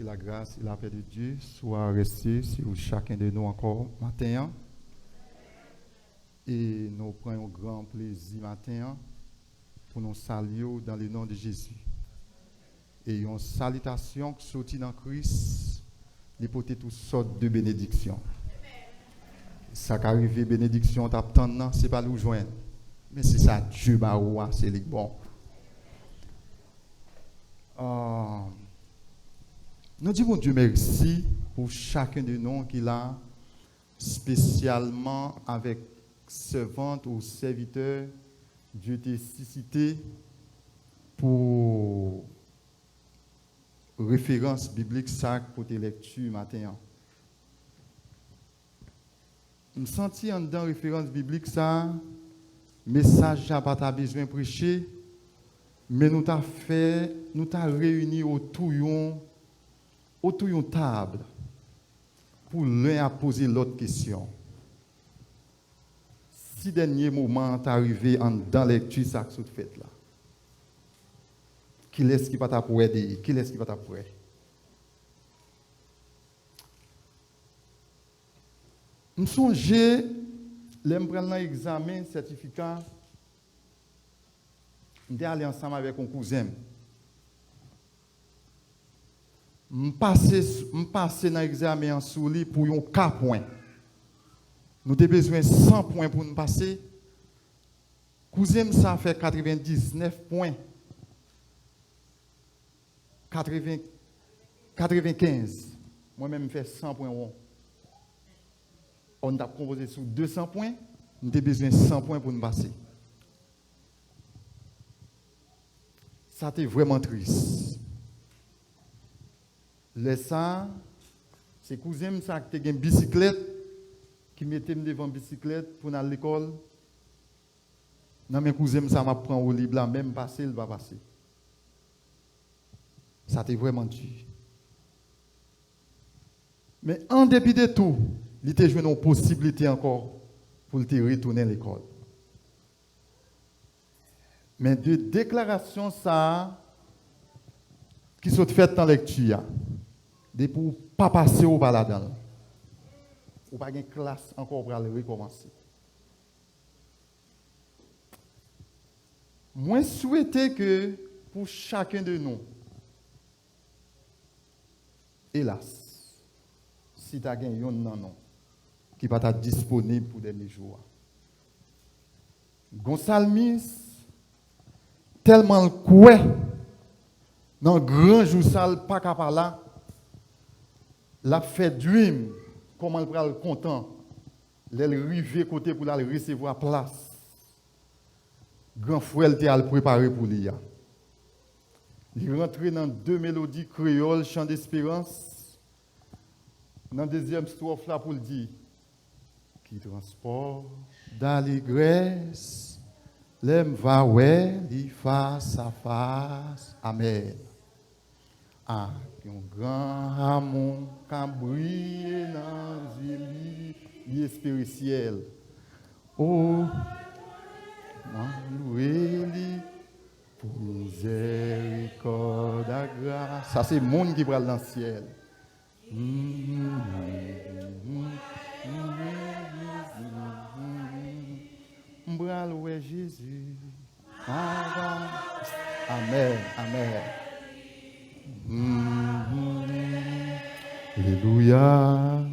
la grâce et la paix de Dieu soient restées sur chacun de nous encore matin. Et nous prenons un grand plaisir matin pour nous saluer dans le nom de Jésus. Et une salutation qui sortit dans Christ, il porte toutes sortes de bénédictions. Ça qui arrive, bénédiction, t'attends, c'est pas nous joindre. Mais c'est ça, Dieu, c'est le bon. Nous disons Dieu merci pour chacun de nous qui l'a spécialement avec servante ou serviteur. Dieu t'a suscité pour référence biblique ça pour tes lectures matin. Je me sens en dedans référence biblique ça message n'a pas besoin de prêcher mais nous t'a réunis autour d'une table pour l'un à poser l'autre question. Si dernier moment est arrivé en dans lecture ça que vous faites là. Qui est-ce qui va t'apprendre? Qui est-ce qui va t'apprendre? Je me songe, je prends l'examen, certificat, je suis allé ensemble avec un cousin. Je passe dans l'examen en souli pour un 4 points. Nous avons besoin de 100 points pour nous passer. Cousin, ça fait 99 points. 95. Moi-même, je fais 100 points. On a composé sur 200 points. Nous avons besoin de 100 points pour nous passer. Ça était vraiment triste. Ça, c'est cousin ça qui a une bicyclette, qui mettait devant une bicyclette pour aller à l'école. Non, mes cousins, ça m'a pris au libre, même passer, il va passer. Ça était vraiment dur. Mais en dépit de tout, il était joué une possibilité encore pour te retourner à l'école. Mais de déclarations ça qui sont faites dans la lecture, de pour ne pas passer au baladin. Ou pas une classe encore pour aller recommencer. Moi, je souhaitais que pour chacun de nous, hélas, si tu as gagné un non, qui va être disponible pour des jours. Gonsalmis, tellement le coué, dans le grand jour sale, pas capable là, l'a fait dream, comment il prend le content, l'arriver côté pour aller recevoir place. Grand frère était préparé pour lui. Il rentre dans 2 mélodies créoles, chant d'espérance. Dans la deuxième strophe là pour le dire qui transporte d'allégresse, l'aime va ouais, li face à face. Amen. Ah, un grand amour qui brille dans les spirituel. Oh, louez-lui pour miséricorde à grâce. Ça, c'est le monde qui parle dans le ciel. Bral ouais Jésus. Amen. Amen. Alléluia.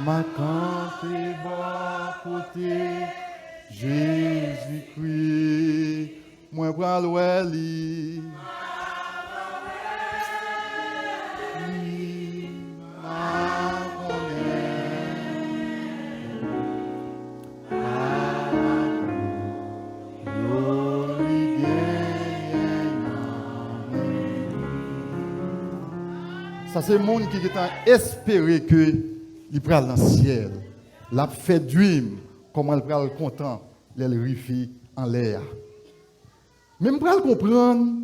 Ma campée va côté Jésus-Christ. Moi bral ouais li. Ça, c'est le monde qui est espéré qu'il prenne dans le ciel. La fait dream, comment il prend le content, il rifi en l'air. Même pour le comprendre,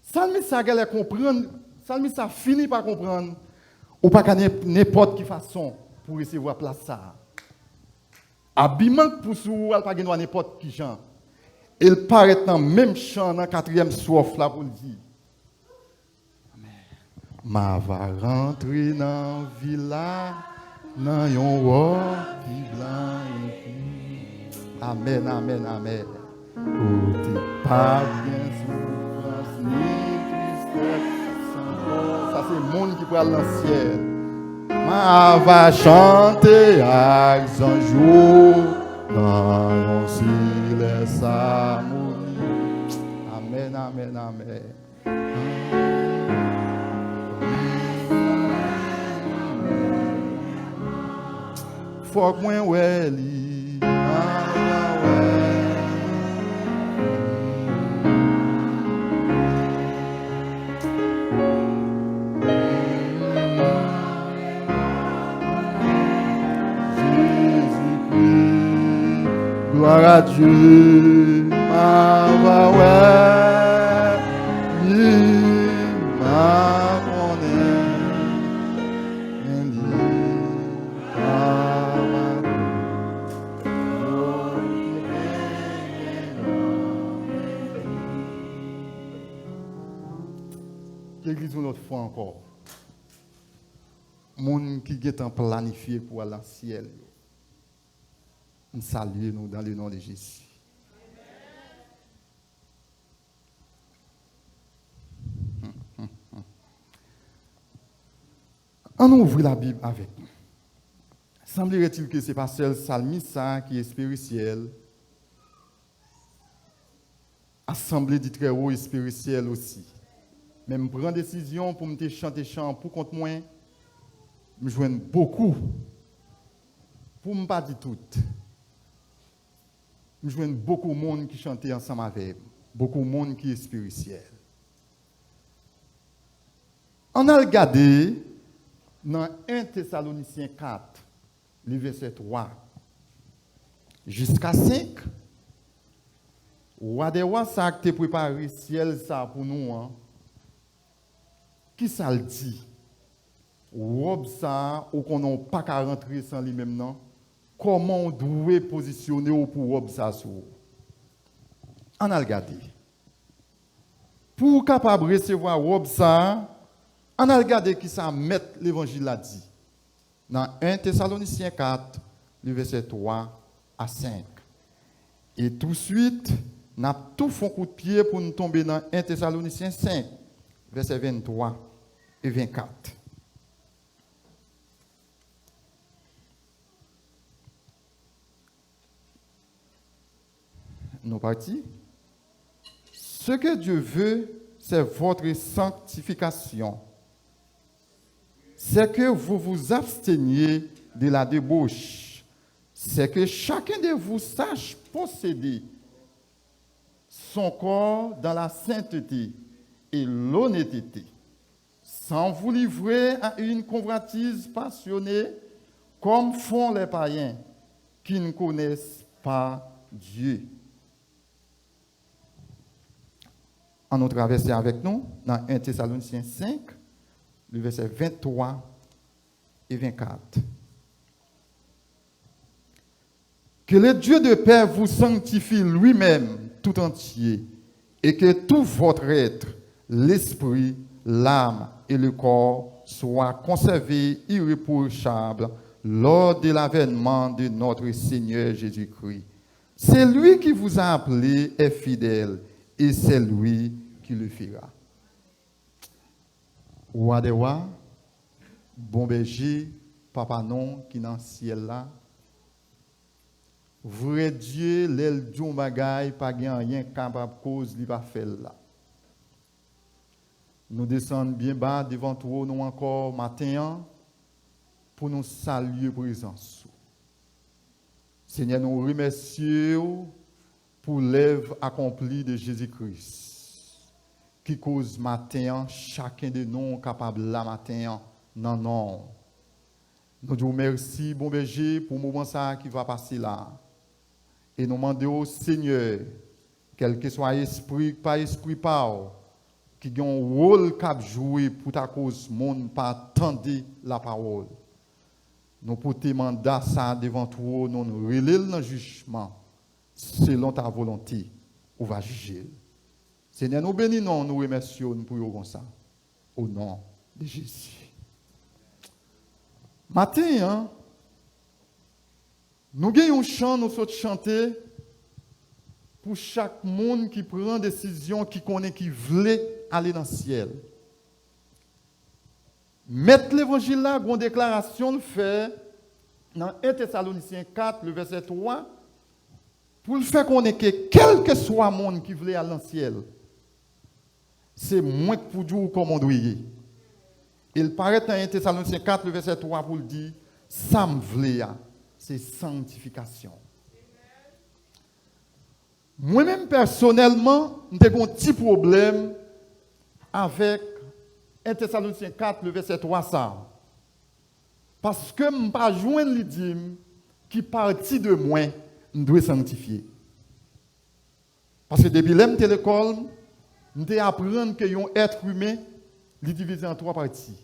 Salmi ça galère comprendre, Salmi ça finit par comprendre, ou pas qu'à n'importe quelle façon pour recevoir place ça. Habillement pour sou, elle pas gagner n'importe qui genre. Il paraît dans même chant dans 4e strophe là pour le dire. Ma va rentrer dans la villa, dans yon roi qui blanc. Amen, amen, amen. Oh, t'es pas bien souffrance, ni tristesse, sans mort. Ça, c'est le monde qui prend dans le ciel. Ma va chanter avec son jour, dans yon silence harmonie. Amen, amen, amen. Faut que moi ouais li. Gloire à Dieu, ma va ouais, ma L'église une autre fois encore. Monde qui est planifié pour aller dans le ciel. Nous saluons nous dans le nom de Jésus. On ouvre la Bible avec nous. Semblerait-il que ce n'est pas seul psalmiste qui est spirituel. Assemblée du très haut est spirituel aussi. Même prendre décision pour me chanter chant pour contre moi, me joindre beaucoup. Pour ne pas dire tout. Me joindre beaucoup de monde qui chantait ensemble avec moi. Beaucoup de monde qui est spirituel. On a regardé dans 1 Thessaloniciens 4, le verset 3 jusqu'à 5. Ou des rois ça qui préparé ciel ça pour nous hein. Qui ça le dit? Robe ça ou qu'on n'a pas qu'à rentrer sans lui-même non. Comment on doit positionner pour robe ça sur? On a regardé. Pour capable recevoir robe ça, on a regardé qui ça met l'évangile là dit. Dans 1 Thessaloniciens 4, le verset 3 à 5. Et tout de suite, on a tout fait coup de pied pour nous tomber dans 1 Thessaloniciens 5, verset 23 et 24. Nous partis. Ce que Dieu veut, c'est votre sanctification. C'est que vous vous absteniez de la débauche. C'est que chacun de vous sache posséder son corps dans la sainteté et l'honnêteté, sans vous livrer à une convoitise passionnée comme font les païens qui ne connaissent pas Dieu. On nous traverse avec nous dans 1 Thessaloniciens 5, le verset 23 et 24. Que le Dieu de paix vous sanctifie lui-même tout entier et que tout votre être, l'esprit, l'âme et le corps soient conservés irréprochables lors de l'avènement de notre Seigneur Jésus-Christ. C'est lui qui vous a appelé est fidèle et c'est lui qui le fera. Roi des rois, bon berger, papa non qui dans le ciel là. Vrai Dieu, l'aile du bagay, pas rien capable cause li va faire là. Nous descendons bien bas devant toi nous encore matin pour nous saluer présence. Seigneur, nous remercions pour l'œuvre accomplie de Jésus-Christ qui cause matin chacun de nous capable la matin non non. Nous disons merci bon berger pour le moment ça qui va passer là. Et nous demandons au Seigneur, quel que soit esprit, pas esprit pas, qui a un rôle qu'a joué pour ta cause, monde pas attendre la parole. Nous portons mandat ça devant toi, nous relèvons dans le jugement, selon ta volonté, on va juger. Seigneur, nous bénissons, nous remercions pour ça, au nom de Jésus. Matin, hein, nous avons un chant, nous sommes chanter pour chaque monde qui prend décision, qui connaît, qui veut aller dans le ciel. Mettre l'évangile là, une déclaration le fait dans 1 Thessaloniciens 4, le verset 3, pour le faire connaître que quel que soit le monde qui veut aller dans le ciel, c'est moins que pour dire comment on doit y. Il paraît dans 1 Thessaloniciens 4, le verset 3, pour le dire, ça me veut, c'est sanctification. Moi-même, personnellement, j'ai un petit problème avec 1 Thessaloniciens 4, le verset 3, ça. Parce que je ne peux pas joindre l'idée qui partit de moi, je dois sanctifier. Parce que depuis que je l'école, je apprends que un être humain est divisé en 3 parties.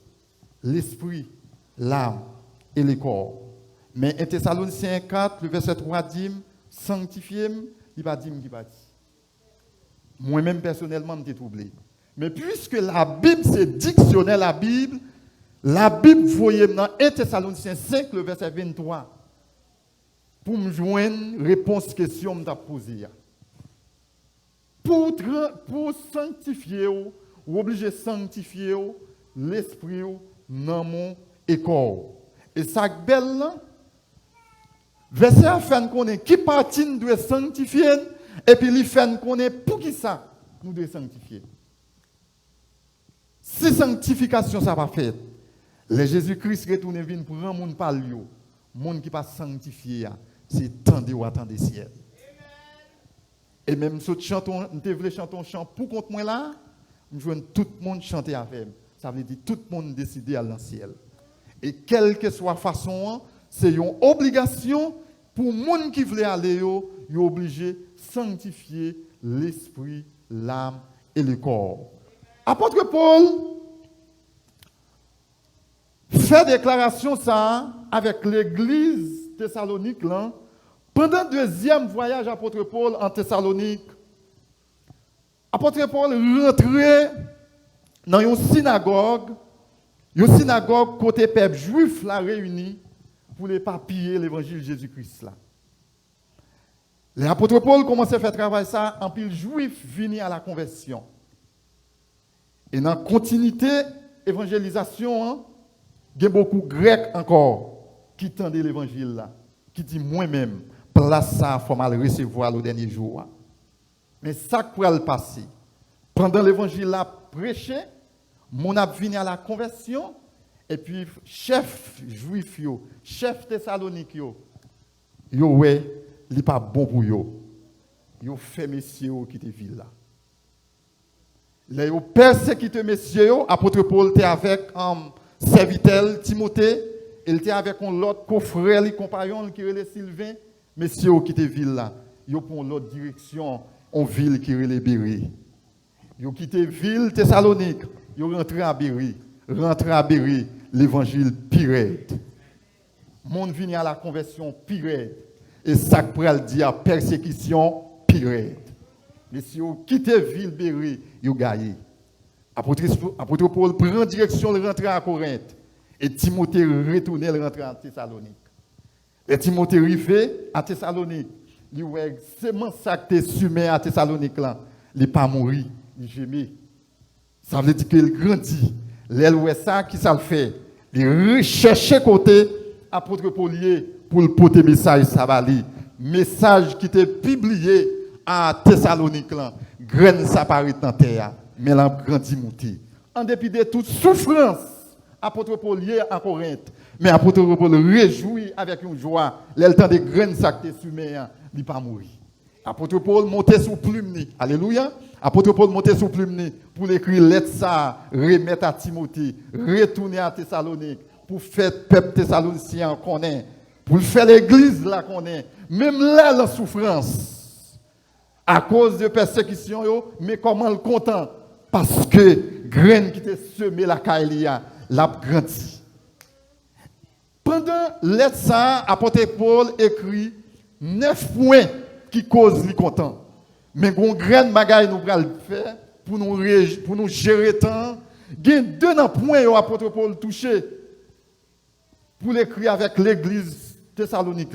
L'esprit, l'âme et le corps. Mais 1 Thessaloniciens 4, le verset 3 dit, sanctifiez, il va dire qui va dire. Moi-même, personnellement, je suis troublé. Mais puisque la Bible, c'est dictionnaire la Bible, voyez dans 1 Thessaloniciens 5, le verset 23, pour me joindre réponse question que je posée. Pour sanctifier, ou obligé de sanctifier l'esprit, l'âme et corps. Et ça, belle là, verset à faire qu'on est qui partie nous doit sanctifier, et puis il fait qu'on est pour qui ça nous devons sanctifier. Si sanctification ça va faire, le Jésus-Christ retourne vient pour un monde par lui, monde qui pas sanctifié, c'est tendre ou attendre des ciels. Et même si chantons, nous devons chanter un chant pour contre moi là, nous jouons tout le monde chanter avec. Ça veut dire tout le monde décider à dans ciel. Et quelle que soit la façon, c'est une obligation pour les gens qui veulent aller, ils sont obligés de sanctifier l'esprit, l'âme et le corps. Apôtre Paul fait déclaration ça avec l'église Thessalonique là. Pendant le deuxième voyage apôtre Paul en Thessalonique, apôtre Paul rentrait dans une synagogue côté peuple juif là réuni pour les papiller l'évangile de Jésus-Christ là. L'apôtre Paul commençait à faire travail ça en pile juif venu à la conversion. Et dans la continuité évangélisation, il y a beaucoup de Grecs encore qui tendaient l'évangile là, qui dit moi-même, place ça, il faut mal recevoir le dernier jour. Mais ça qui pourrait le passer. Pendant l'évangile là prêché, mon a venu à la conversion, et puis chef juif, chef thessalonique, ouais, il n'est pas bon pour eux. Ils ont fait messieurs qui étaient ville là. Les persécuté messieurs, apôtre Paul était avec un serviteur Timothée, il était avec un autre confrère, les compagnons qui relait Sylvain, messieurs qui étaient ville là. Ils ont pris l'autre direction, en ville qui relait Béry. Ils ont quitté ville Thessalonique, ils ont rentré à Béry. Rentré à Béry, l'évangile pirate. Monde vient à la conversion pirate. Et ça pourrait dire persécution pirate. Mais si vous quittez ville Béry, vous gagnez. Apôtre Paul prend direction de rentrer à Corinthe. Et Timothée retourne rentrer à Thessalonique. Et Timothée arrivé à Thessalonique. Il dit, c'est mon sac que tu mets à Thessalonique là. Il n'est pas mort, il gémit. Ça veut dire qu'il grandit. L'elle ça, qui ça le fait? Il recherche côté apôtre Paul pour le porter message ça va lire. Message qui était publié à Thessalonique là. Graine ça paraît dans terre, mais l'a grandi monté. En dépit de toute souffrance, apôtre Paul à Corinthe, mais apôtre Paul réjouit avec une joie, le temps de graines ça qui est sumé, il pas mourir. Apôtre Paul montait sous plume. Alléluia. Apôtre Paul montait sous plume pour écrire lettre ça, remettre à Timothée, retourner à Thessalonique pour faire peuple thessalonicien qu'on est, pour faire l'église là qu'on est, même là la souffrance à cause de persécution mais comment le content parce que graine qui était semé la Kaelia l'a grandi. Pendant lettre ça, apôtre Paul écrit 9 points qui causent le content. Mais une grande bagaille nous allons faire pour nous gérer temps Il y a deux points que l'apôtre Paul touché pour l'écrire avec l'église Thessalonique.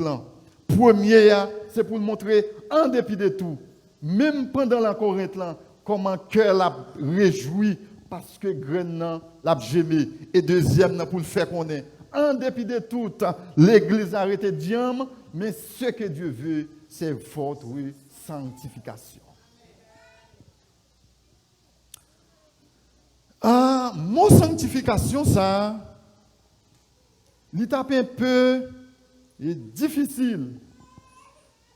Premier, c'est pour montrer, en dépit de tout, même pendant la Corinthe, comment cœur l'a réjoui parce que graine l'a gémé. Et deuxième, pour le faire connaître. En dépit de tout, l'église a arrêté diam, mais ce que Dieu veut, c'est votre sanctification. Mon sanctification, ça, l'étape un peu difficile.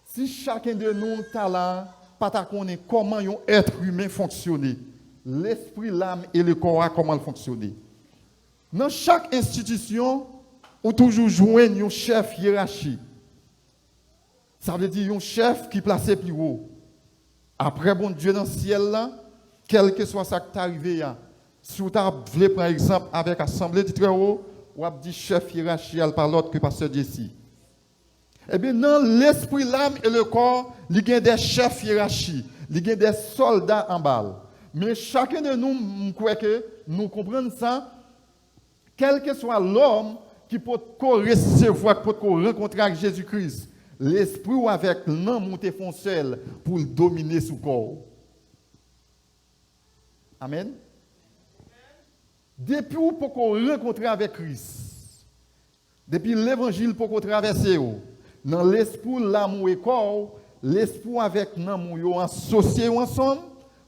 Si chacun de nous est là, pas ta connaître comment un être humain fonctionne, l'esprit, l'âme et le corps, comment fonctionner. Dans chaque institution, on toujours joindre un chef hiérarchie. Ça veut dire un chef qui est placé plus haut. Après, bon Dieu dans le ciel, là, quel que soit ça qui est arrivé, si vous voulez, par exemple, avec l'Assemblée du Très-Haut, ou dit chef hiérarchique par l'autre que pasteur Jesse. Eh bien, dans l'esprit, l'âme et le corps, il y a des chefs hiérarchiques, il y a des soldats en balle. Mais chacun de nous, croit que nous comprenons ça, quel que soit l'homme qui peut recevoir, qui peut rencontrer avec Jésus-Christ, l'esprit ou avec l'âme monté foncel pour le dominer sous corps. Amen. Depuis où pour qu'on rencontre avec Christ, depuis l'évangile pour qu'on traverse, dans l'esprit, l'âme et le corps, l'esprit avec l'âme associé ensemble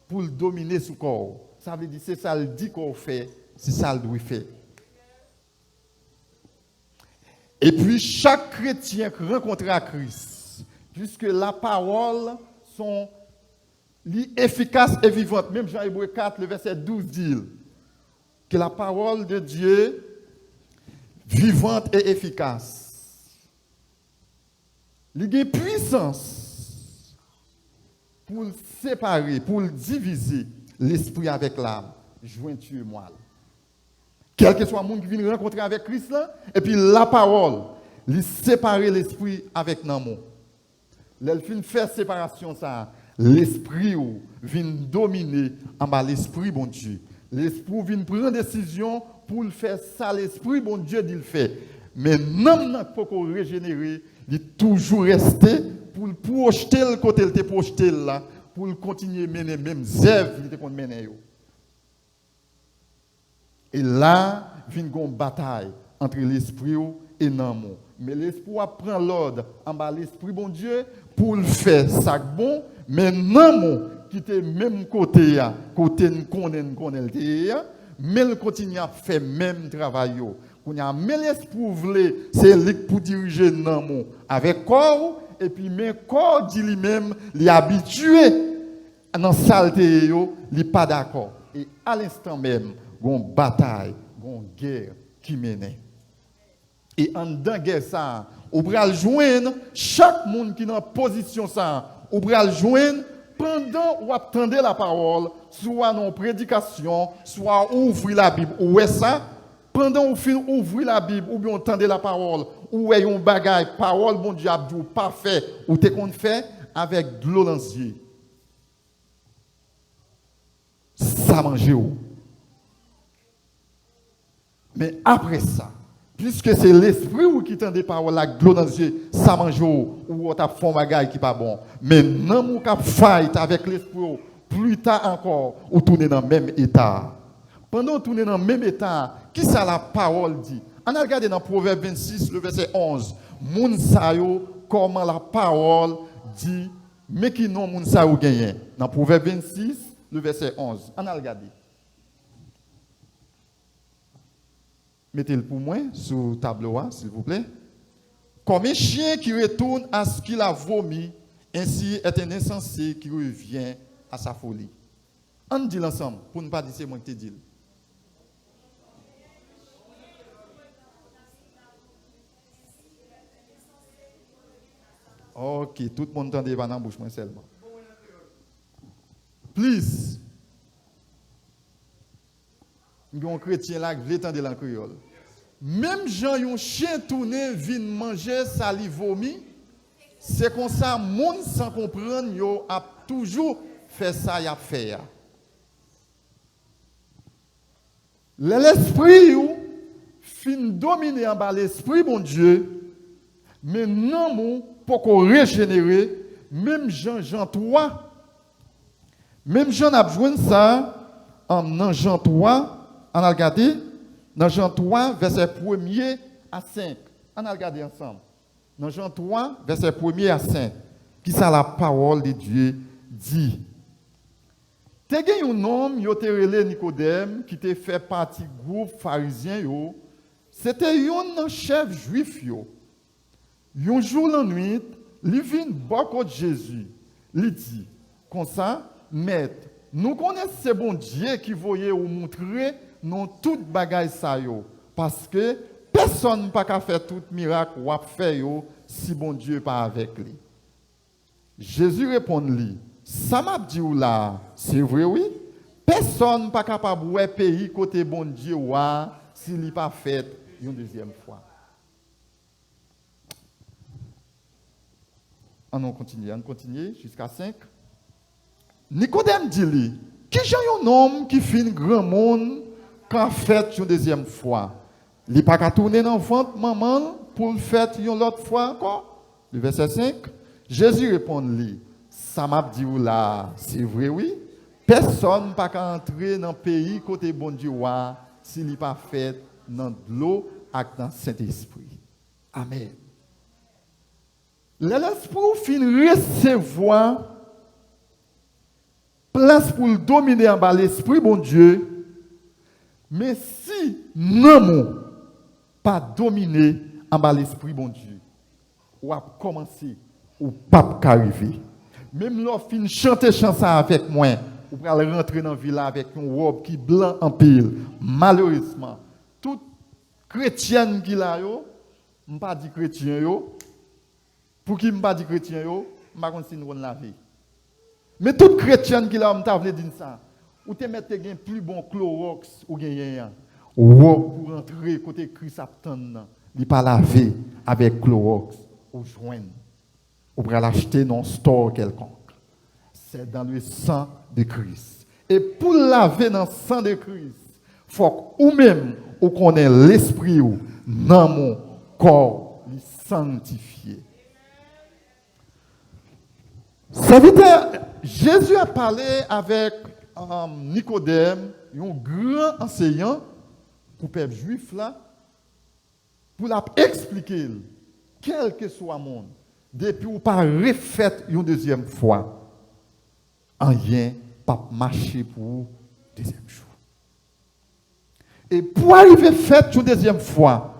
pour le dominer sous corps. Ça veut dire c'est ça le dit qu'on fait, c'est ça le doit faire. Et puis chaque chrétien qui rencontre à Christ, puisque la parole sont efficaces et vivantes, même Jean Hébreu 4, le verset 12 dit que la parole de Dieu, vivante et efficace, il y a puissance pour le séparer, pour le diviser, l'esprit avec l'âme, jointure moelle. Quel que soit le monde qui vient rencontrer avec Christ, là, et puis la parole, il sépare l'esprit avec l'amour. L'elfine fait séparation, ça, l'esprit vient dominer en bas l'esprit, bon Dieu. L'esprit vient prendre décision pour le faire ça, l'esprit, bon Dieu, dit le fait. Mais non, n'a pas qu'on régénérer, il est toujours resté pour le projeter le côté, il était projeté là, pour le continuer à mener même zève, il était mener. Et là, vient une bataille entre l'esprit et l'amour. Mais l'esprit prend l'ordre en bas l'esprit, bon Dieu, pour le faire ça bon, mais l'amour qui était même côté, côté qu'on mais il continue à faire même travail. Mais l'esprit voulait, c'est lui pour diriger l'amour avec corps, et puis mais corps dit lui-même, il est habitué dans la saleté, il n'est pas d'accord. Et à l'instant même, il y a une bataille, une guerre qui mène. Et en dans guerre ça, on va joindre chaque monde qui est dans position ça, on va joindre pendant ou attendez la parole, soit dans prédication, soit ouvrir la Bible. Ou est ça pendant ou ouvrir la Bible ou bien entendez la parole, ou est un bagage parole bon Dieu abdou parfait ou t'es qu'on fait avec de l'eau lancier. Ça mange où? Mais après ça, puisque c'est l'esprit qui tend des paroles, la gloire dans les yeux, ça mange ou t'as fait un bagage qui n'est pas bon. Mais non, mon cap fight avec l'esprit, plus tard encore, ou tourner dans le même état. Pendant que tourner dans le même état, qui ça la parole dit? On a regardé dans Proverbe 26, le verset 11. Moun sa yo, comment la parole dit, mais qui non moun sa yo gagne. Dans Proverbe 26, le verset 11. On a regardé. Mettez-le pour moi sur le tableau, s'il vous plaît. Comme un chien qui retourne à ce qu'il a vomi, ainsi est un insensé qui revient à sa folie. On dit l'ensemble, pour ne pas dire c'est moi qui te dis. Ok, tout le monde entend des dans la bouche, moi seulement. Please. Il y a un chrétien là qui veut entendre la créole. Même Jean, un chien tourné, vient manger, ça lui vomit. C'est comme ça, monde sans comprendre, yo a toujours fait ça, y a fait. L'esprit fin dominer en bas l'esprit bon Dieu, mais non mon pour qu'on régénérer, même Jean 3, même Jean a besoin de ça en Jean 3, on a regardé dans Jean 3 verset 1er à 5. On a regardé ensemble. Dans Jean 3 verset 1er à 5. Qui ça la parole de Dieu dit. Te gen un homme yo te relé Nicodème qui te fait partie groupe pharisien yo. C'était un chef juif yo. Un jour la nuit, il vient beaucoup de Jésus. Il dit comme ça, maître, nous connaissons ce bon Dieu qui voyait ou montrer non toute bagaille ça yo parce que personne n'a pas faire tout miracle ou faire yo si bon Dieu pas avec lui. Jésus répond lui, ça m'a dit ou là, c'est vrai oui. Personne n'est pas capable de pays côté bon Dieu ou s'il n'est pas fait une deuxième fois. On continue jusqu'à 5. Nicodème dit lui, qui j'ai un homme qui fait un grand monde quand fait une deuxième fois. Il n'est pas qu'à tourner dans le ventre maman pour le faire une autre fois encore. Le verset 5. Jésus répond lui, ça m'a dit ou là, c'est vrai oui. Personne n'est pas qu'à entrer dans le pays côté bon Dieu s'il n'est pas fait dans l'eau avec dans Saint-Esprit. Amen. L'esprit fin recevoir place pour le dominer en bas l'esprit bon Dieu. Mais si non pas dominer en bas l'esprit bon Dieu, ou a commencer ou pas arriver. Même lorsque fin chanter chanson avec moi, ou pour rentrer dans la ville avec une robe qui blanc en pile. Malheureusement, tout chrétien qui là yo, pas dit chrétien yo. Pour qui m'pas dit chrétien yo, m'a continue la vie. Mais tout chrétien qui là m'ta vle dire ça. Ou te mettre gain plus bon Clorox ou gain pour rentrer côté Christ attend, il pas laver avec Clorox ou joindre. Ou pour l'acheter dans un store quelconque. C'est dans le sang de Christ. Et pour laver dans le sang de Christ, faut ou même ou connaît l'esprit ou dans mon corps, le sanctifier. Serviteur, Jésus a parlé avec Nicodème, un grand enseignant pour le peuple juif là, pour l'expliquer, quel que soit le monde, depuis ou pas refait une deuxième fois, rien pas marcher pour deuxième jour. Et pour arriver à faire une deuxième fois,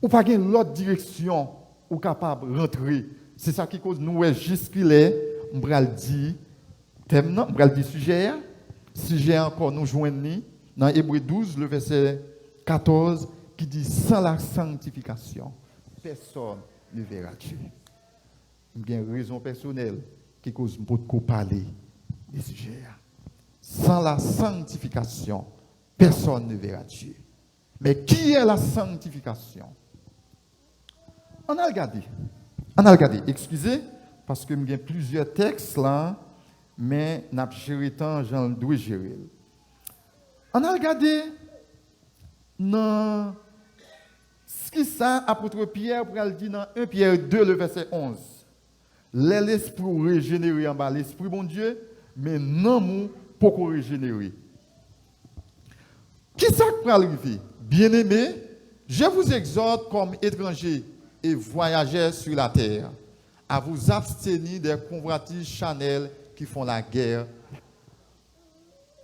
ou pas une l'autre direction ou capable de rentrer. C'est ça qui cause nous jusqu'il on va le dire thème non, on va le dire sujet encore nous joindre dans Hébreux 12 le verset 14 qui dit sans la sanctification personne ne verra Dieu. Il y a une raison personnelle qui cause beaucoup parler des sujets. Sans la sanctification personne ne verra Dieu. Mais qui est la sanctification? On a regardé, excusez, parce que il y a plusieurs textes là, mais n'a pas géré tant, j'en dois gérer. On a regardé dans ce qui ça, apôtre Pierre, pour le dire dans 1 Pierre 2, le verset 11. L'esprit régénéré en bas, l'esprit bon Dieu, mais non pour qu'on régénérer. Qui ça peut arriver? Bien-aimés, je vous exhorte comme étrangers et voyageurs sur la terre, à vous abstenir des convoitises charnelles qui font la guerre.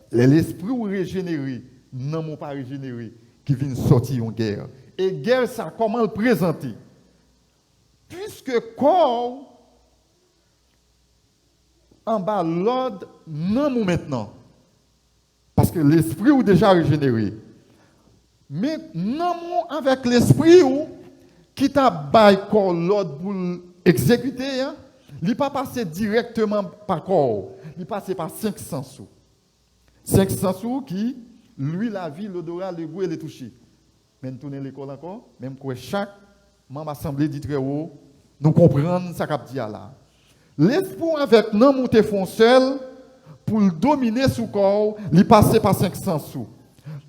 L'esprit régénéré, non pas régénéré, qui vient sortir en guerre. Et guerre, ça, comment le présenter? Puisque corps, en bas, l'ordre, non maintenant. Parce que l'esprit est déjà régénéré. Mais non avec l'esprit qui t'a baillé corps l'ordre pour exécuter, hein, il n'est pas passé directement par corps, il passe par 500 sous. 500 sous qui, lui, la vie, l'odorat, le goût et le toucher. Même tourner l'école encore, même que chaque membre assemblée dit très haut, nous comprenons ce qu'a dit là. L'esprit avec non monté font seul, pour le dominer sous corps, il passe par 500 sous.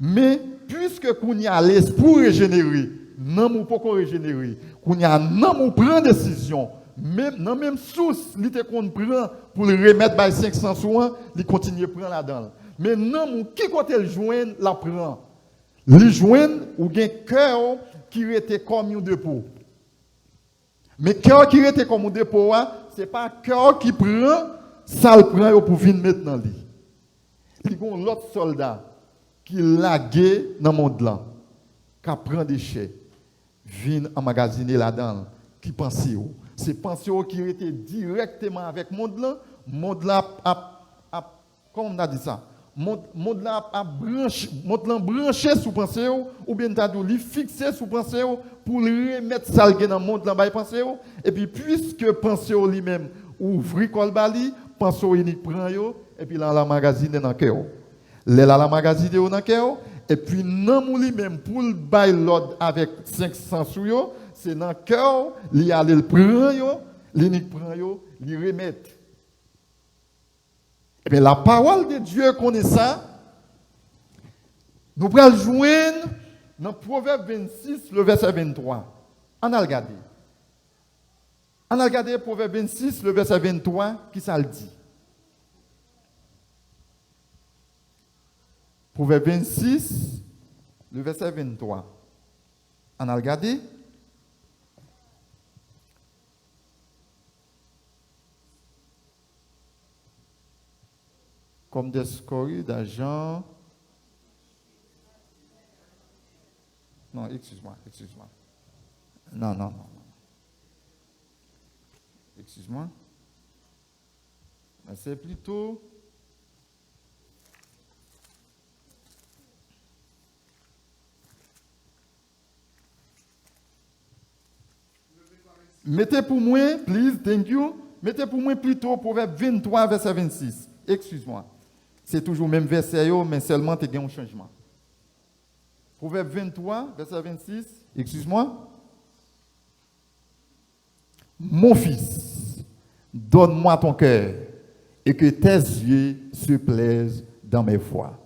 Mais puisque qu'on y a l'esprit régénéré, non ou pas régénérer, qu'on y a non ou prend décision, même dans même source, il te qu'on prend pour le remettre par 500 sous, il continue à prendre là-dedans. Mais non qui côté le joindre, la prend. Le joindre ou bien cœur qui était comme un dépôt. Mais cœur qui était comme un dépôt, ce n'est pas cœur qui prend, ça le prend pour venir mettre dans lui. Il y a l'autre soldat qui lagué dans le monde là, qui prend des déchets, vient emmagasiner là-dedans, qui pense. C'est pensée qui était directement avec le monde là comment on a dit ça? Monde là a branché sous pensée ou bien t'as dû fixer sous pensée pour remettre ça dans le monde là bas pensée et puis puisque pensée lui-même ouvre col bali pensée unique prend yo et puis là la magazine dans cœur la magazine dans cœur et puis non lui-même pour le bail l'ordre avec 500 sous yo c'est dans cœur li aller le prend yo l'unique prend yo li remettre. Et bien, la parole de Dieu connaît ça. Nous pourrons le joindre dans Proverbe 26, le verset 23. On a regardé. On a regardé Proverbe 26, le verset 23, qui ça le dit. Proverbe 26, le verset 23. On a regardé. Comme des scories d'argent. Non, excuse-moi. Non. Excuse-moi. C'est plutôt. Mettez pour moi, please, thank you. Mettez pour moi plutôt Proverbe 23, verset 26. Excuse-moi. C'est toujours le même verset, mais seulement tu as un changement. Proverbe 23, verset 26. Excuse-moi. Mon fils, donne-moi ton cœur et que tes yeux se plaisent dans mes voies.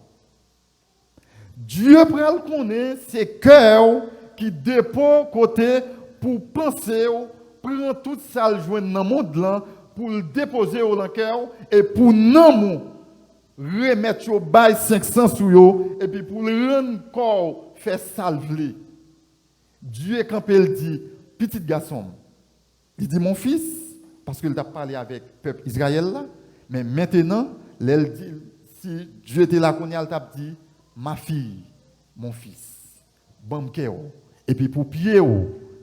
Dieu prend le connaître, c'est cœur qui dépend côté pour penser, prend tout ça le joindre dans le monde là, pour le déposer au cœur et pour non remettre au bail 500 sous yo et puis pour le rendre corps faire salver. Dieu quand il dit petit garçon, il dit mon fils parce qu'il t'a parlé avec le peuple Israël là, mais maintenant il dit si Dieu était là qu'on y a t'a dit ma fille, mon fils, bon cœur et puis pour pied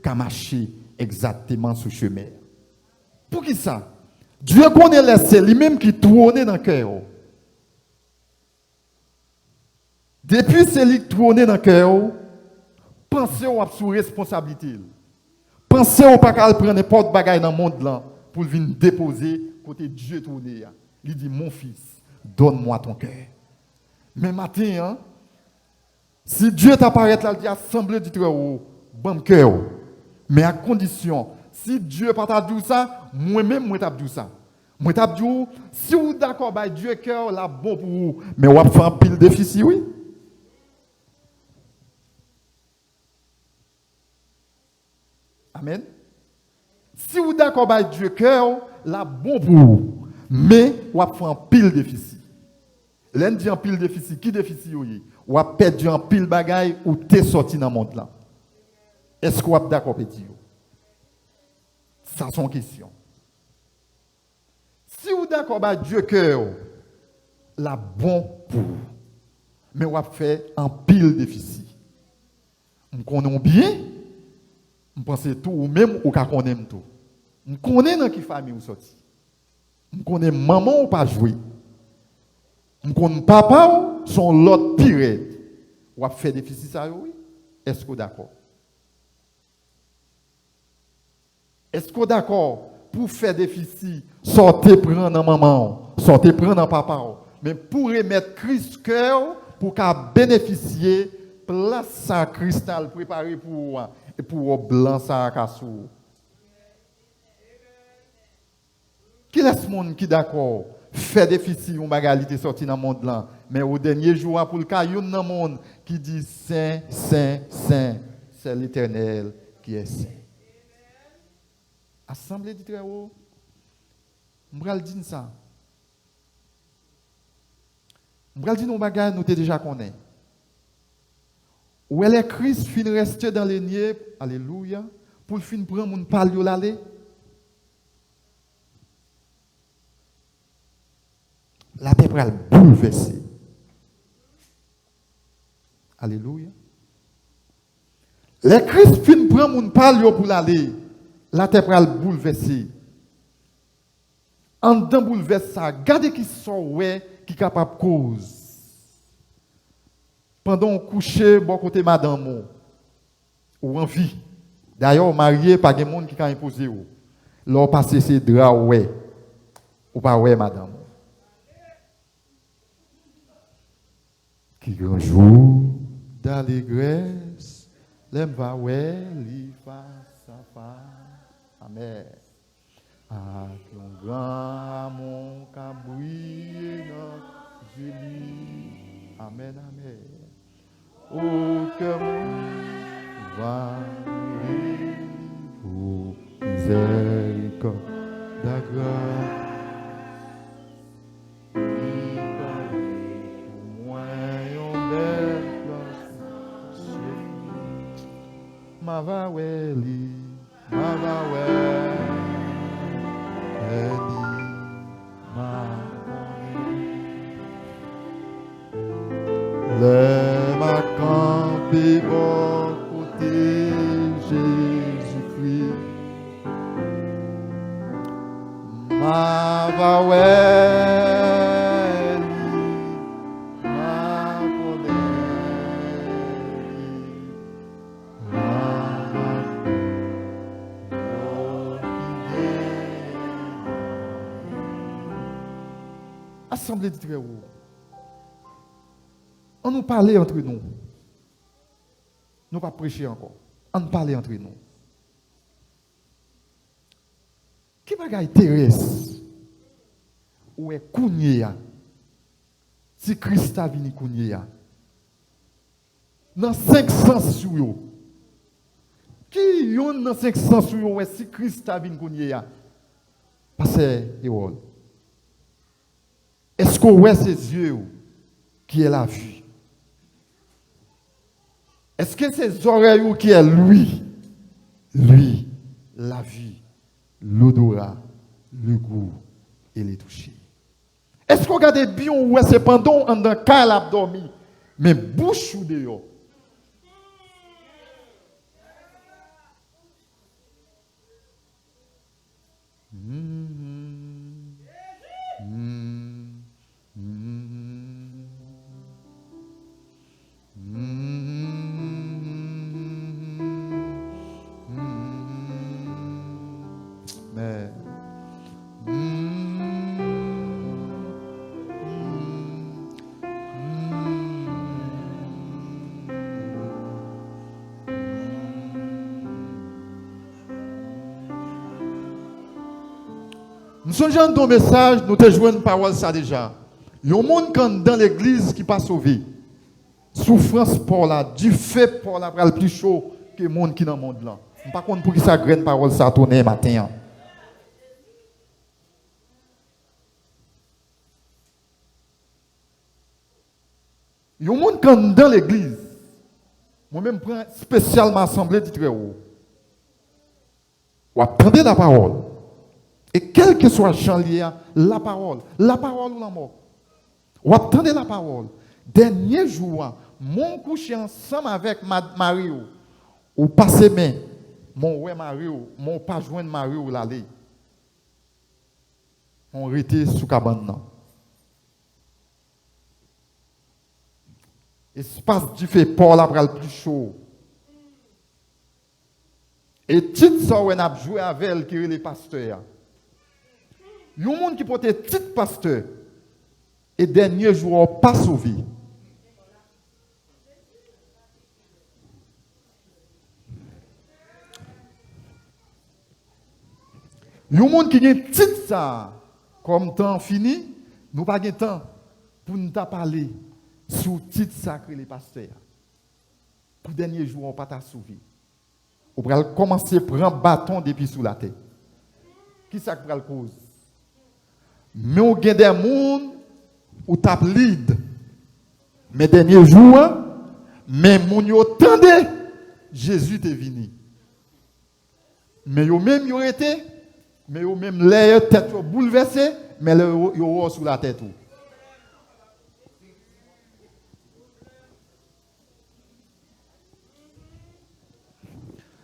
qu'a marché exactement sur chemin. Pour qui ça? Dieu connaît laissé lui-même qui tourne dans le cœur. Depuis c'est lui qui tourne dans le cœur, pensez à sous responsabilité. Pensez à pas qu'à prendre n'importe bagaille dans le monde là pour venir déposer côté Dieu tourné. Il dit mon fils, donne-moi ton cœur. Mais matin, si Dieu t'apparaît là, il dit assemblée du très haut, bon cœur. Mais à condition, si Dieu pas t'a dit ça, moi-même moi t'a dit ça. Moi t'a dit si vous d'accord avec Dieu cœur là bon pour vous, mais on va faire un pile déficit oui. Amen. Si vous d'accord avec Dieu cœur là bon pour vous, mais on va faire un pile déficit. L'un dit un pile déficit, qui déficit oui? On va perdre un pile bagaille ou t'es sorti dans le monde là. Est-ce qu'on est d'accord avec Dieu? Ça, c'est une question. Si vous êtes d'accord avec Dieu cœur, la bon pour vous. Mais on va faire un pile déficit. On connaît bien, on pense tout, ou même on connaît tout. On connaît dans quelle famille vous sorti. On connaît maman ou pas jouer. On connaît papa ou son l'autre pire. On va faire déficit ça, oui. Est-ce que vous êtes d'accord? Est-ce que d'accord pour faire déficit, sortez prendre dans maman, sortez prendre dans papa, mais pour remettre Christ cœur, pour qu'à bénéficier place ça cristal préparé pour et pour blanc ça cassou. Qui est ce monde qui d'accord fait déficit, on bagarre qui est sorti dans le monde là. Mais au dernier jour, pour le cas, il y a un monde qui dit Saint, Saint, Saint, c'est l'Éternel qui est saint. Assemblée du très haut, je vais dire ça. Je vais dire nos bagages, nous déjà connaissons. Où est Christ fin rester dans les niais, alléluia, pour fin prendre mon palio l'aller. La terre va bouleverser. Alléluia. Les Christ fin prend mon palio pour l'aller. La terre va bouleverser. En dedans bouleverse ça, regardez qui sont ouais qui est capable de cause. Pendant on coucher bon côté madame ou en vie. D'ailleurs marié pas de monde qui a imposé ou. L'on passe ces draps ouais. Ou pas ouais madame. Qui grand jour d'allégresse, l'aime va ouais li face à face. Amen. Ah, qu'un grand amour qu'a brillé dans Jésus. Amen, amen. Oh, que mon va pour miséricorde, la grâce. Pour moi, une belle place. Ma va weli, ma va weli. Le ma campé bon côté Jésus-Christ. Ma va ma Assemblée du très haut. On nous parlait entre nous. Nous pas prêcher encore. On nous parlait entre nous. Qui bagaille Thérèse ou est Kounia si Christ a venu Kounia dans 500 sur yo. Qui yon dans 500 sur yo si Christ a venu Kounia Pasteur Hérol. Est-ce qu'on voit ses yeux qui est la vue? Est-ce que ses oreilles qui est lui? Lui, la vie, l'odorat, le goût et les toucher. Est-ce qu'on regarde bien où c'est pendant en dans cal abdomen, mais bouche ou dehors? Nous songeons dans le message, nous te jouons une parole ça déjà. Il y a un monde dans l'église qui pas sauvé. Souffrance pour la, du fait pour la, le plus chaud que le monde qui est dans le monde là. Par contre, pour qui ça graine parole ça tourner matin. Il y a un monde dans l'église. Moi-même, prends spécialement assemblée du très haut. Ou attendez la parole. Et quel que soit le champ lié, la parole ou la mort. Ou attendez la parole. Dernier jour, mon couché ensemble avec Mario, ou passé main, mon ouais Mario, mon pas joindre Mario l'aller. On était sous cabane. Espace du fait Paul après le plus chaud. Et tout ça, on a joué avec elle qui est les pasteurs. Il y a un monde qui porte petit pasteur et dernier jour pas sauvé. Il y a un monde qui a petit ça comme temps fini Nous n'avons pas de temps pour nous parler sur le titre sacré les pasteurs. Pour le dernier jour, on ne va pas sauver. On va commencer à prendre bâton depuis sous la tête. Qui ça qui va le cause? Mais on a des gens qui tapent lead. Mais dernier jour, mais mon yo tendez, Jésus est venu. Mais yo même yo été, mais yo même l'air tête bouleversée, mais yo sous la tête.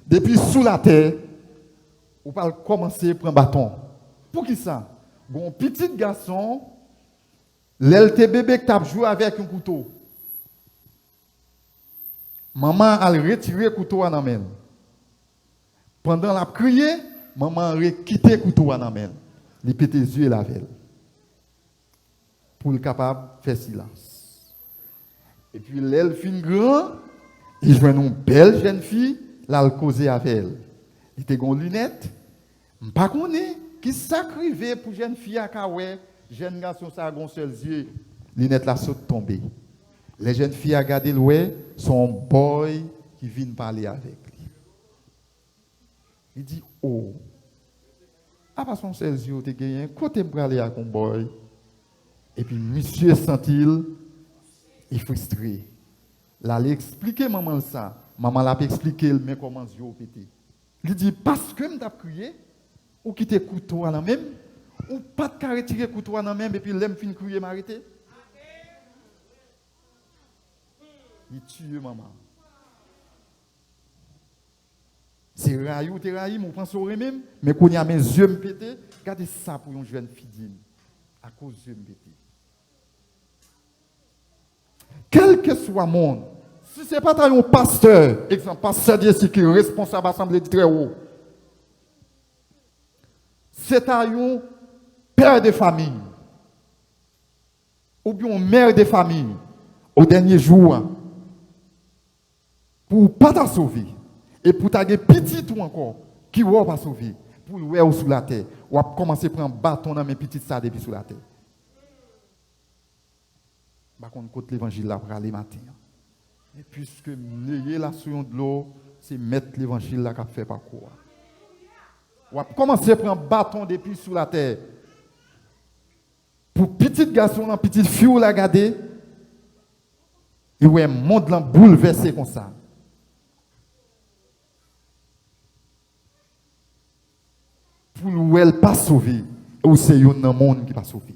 Depuis sous la terre, on va commencer à prendre bâton. Pour qui ça? Bon petit garçon, l'LT bébé qui t'a joué avec un couteau. Maman a retiré le couteau à la main. Pendant la crié, maman a quitté le couteau à la main. Il pète les yeux et la velle. Pour être capable de faire silence. Et puis, l'elle fin grand, il joue une belle jeune fille, là, elle causait avec elle. Il était une lunette. Je ne sais pas qui s'acrivait pour jeune fille à Kawé, jeune garçon, ça a un seul yeux. Lunette là saute tombée. Les jeunes filles à garder l'oué, son boy qui vient parler avec lui. Il dit, oh, à part son seul yeux, tu as gagné, côté me parler avec un boy. Et puis, monsieur sent-il, il est frustré. Là, il expliqué maman ça. Maman l'a expliqué, mais comment yeux pété. Il dit, parce que je t'ai crié, ou quitter le couteau à la même, ou pas de retirer le couteau à la même, et puis l'aime fin crier m'arrêter. Il tue maman. C'est raillou, t'es raillé, je pense au même, mais quand il y a mes yeux me pété, regardez ça pour une jeune fille à cause des yeux me pété. Quel que soit le monde, si ce n'est pas un pasteur, exemple, pasteur d'ici qui est responsable de l'Assemblée du Très-Haut, c'est un père de famille, ou bien une mère de famille, au dernier jour, pour ne pas te sauver, et pour t'avoir petit tout encore, qui ne va pas sauver, pour le voir sous la terre, ou à commencer à prendre un bâton dans mes petites ça depuis sous la terre. Par contre, côté l'évangile là pour aller matin. Et puisque n'ayez la souillon de l'eau, c'est mettre l'évangile là qu'a fait parcours. On va commencer à prendre un bâton depuis sous la terre. Pour petit garçon, la petite fille la garder, et ouais, monde là bouleversé comme ça. Pour où elle pas sauvée, ou c'est un monde qui pas sauvé.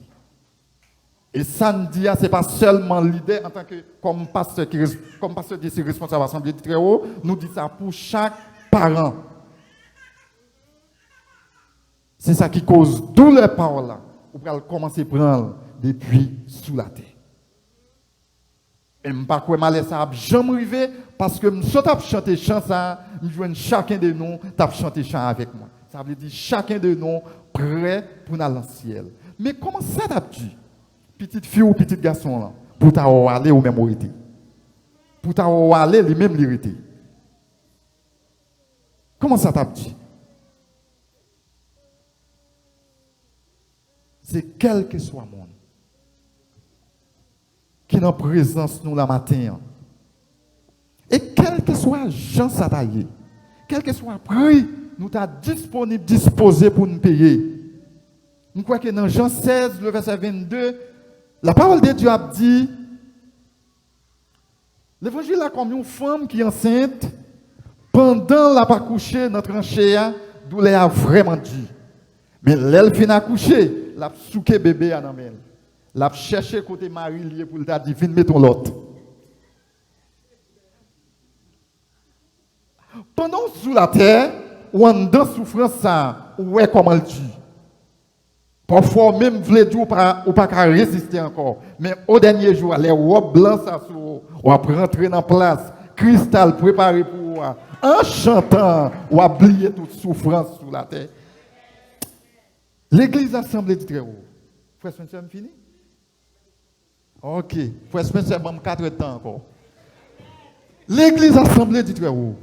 Et ça ne dit, ce n'est pas seulement l'idée en tant que comme pasteur qui est responsable de l'Assemblée du Très-Haut, nous dit ça pour chaque parent. C'est ça qui cause d'où les paroles là. On va commencer à prendre depuis sous la terre. Et je ne sais pas quoi mal ça a jamais arrivé parce que je suis chanté chant ça, je joue chacun de nous t'a chanté chant avec moi. Ça veut dire chacun de nous prêt pour aller dans le ciel. Mais comment ça t'a dit? Petite fille ou petit garçon là, pour t'aller au même hérité. Pour t'aller les mêmes l'hérité. Comment ça t'a dit? C'est quel que soit le monde qui est en présence nous la matin. Et quel que soit Jean Sataillé, quel que soit le prix, nous sommes disponibles, disposés pour nous payer. Nous croyons que dans Jean 16, le verset 22, la parole de Dieu a dit, l'évangile a comme une femme qui est enceinte, pendant la pas couché, notre enchère, d'où elle a vraiment dit. Mais l'elle finit à coucher, la souké bébé à l'amène. La cherché côté mari lié pour le dire, viens mettre l'autre. Pendant sous la terre, ou en dans souffrance ça, ou est comment elle dit. Parfois, même voulez dire ou pas résister encore. Mais au dernier jour, les robes blanches, on va rentrer dans la place, cristal préparé pour vous, en chantant, on va oublier toute souffrance sur la terre. L'église assemblée du Très-Haut. Frère Spencer, je fini? Ok. Frère Spencer, je 4 temps encore. L'église assemblée du Très-Haut.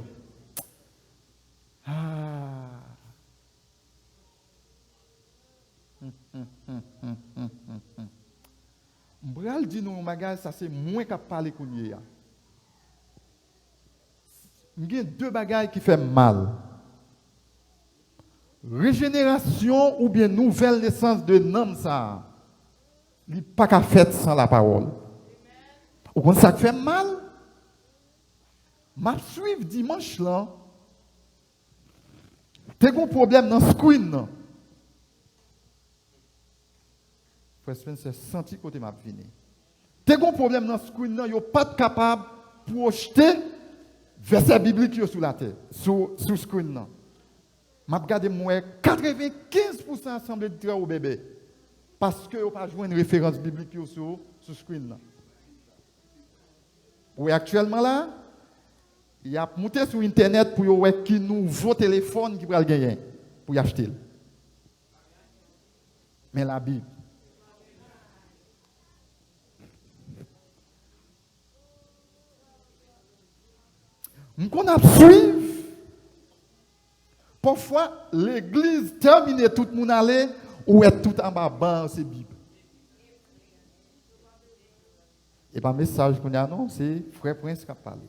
M'bral dit nous bagage ça c'est moins qu'à parler kounye ya. Il y a deux bagages qui font mal. Régénération ou bien nouvelle naissance de l'homme, ça, il n'est pas qu'à faire sans la parole. Ou quand ça fait mal, je suis dimanche là, tu as un problème dans le screen. C'est senti côté m'a fini. Tu as un problème dans le screen, tu n'es pas capable de projeter verset biblique sur la tête, sur le screen. Je regarde moi 95% assemblée de au bébé. Parce que vous pas joué une référence biblique sur le screen. Oui, actuellement là, il y a monté sur internet pour voir qui nouveau téléphone qui va le gagner pour y acheter. Mais la Bible. On a suivi. Parfois, l'église termine tout le monde aller ou est tout en bas, ban, c'est Bible. Et pas message qu'on a annoncé, frère Prince qui a parlé.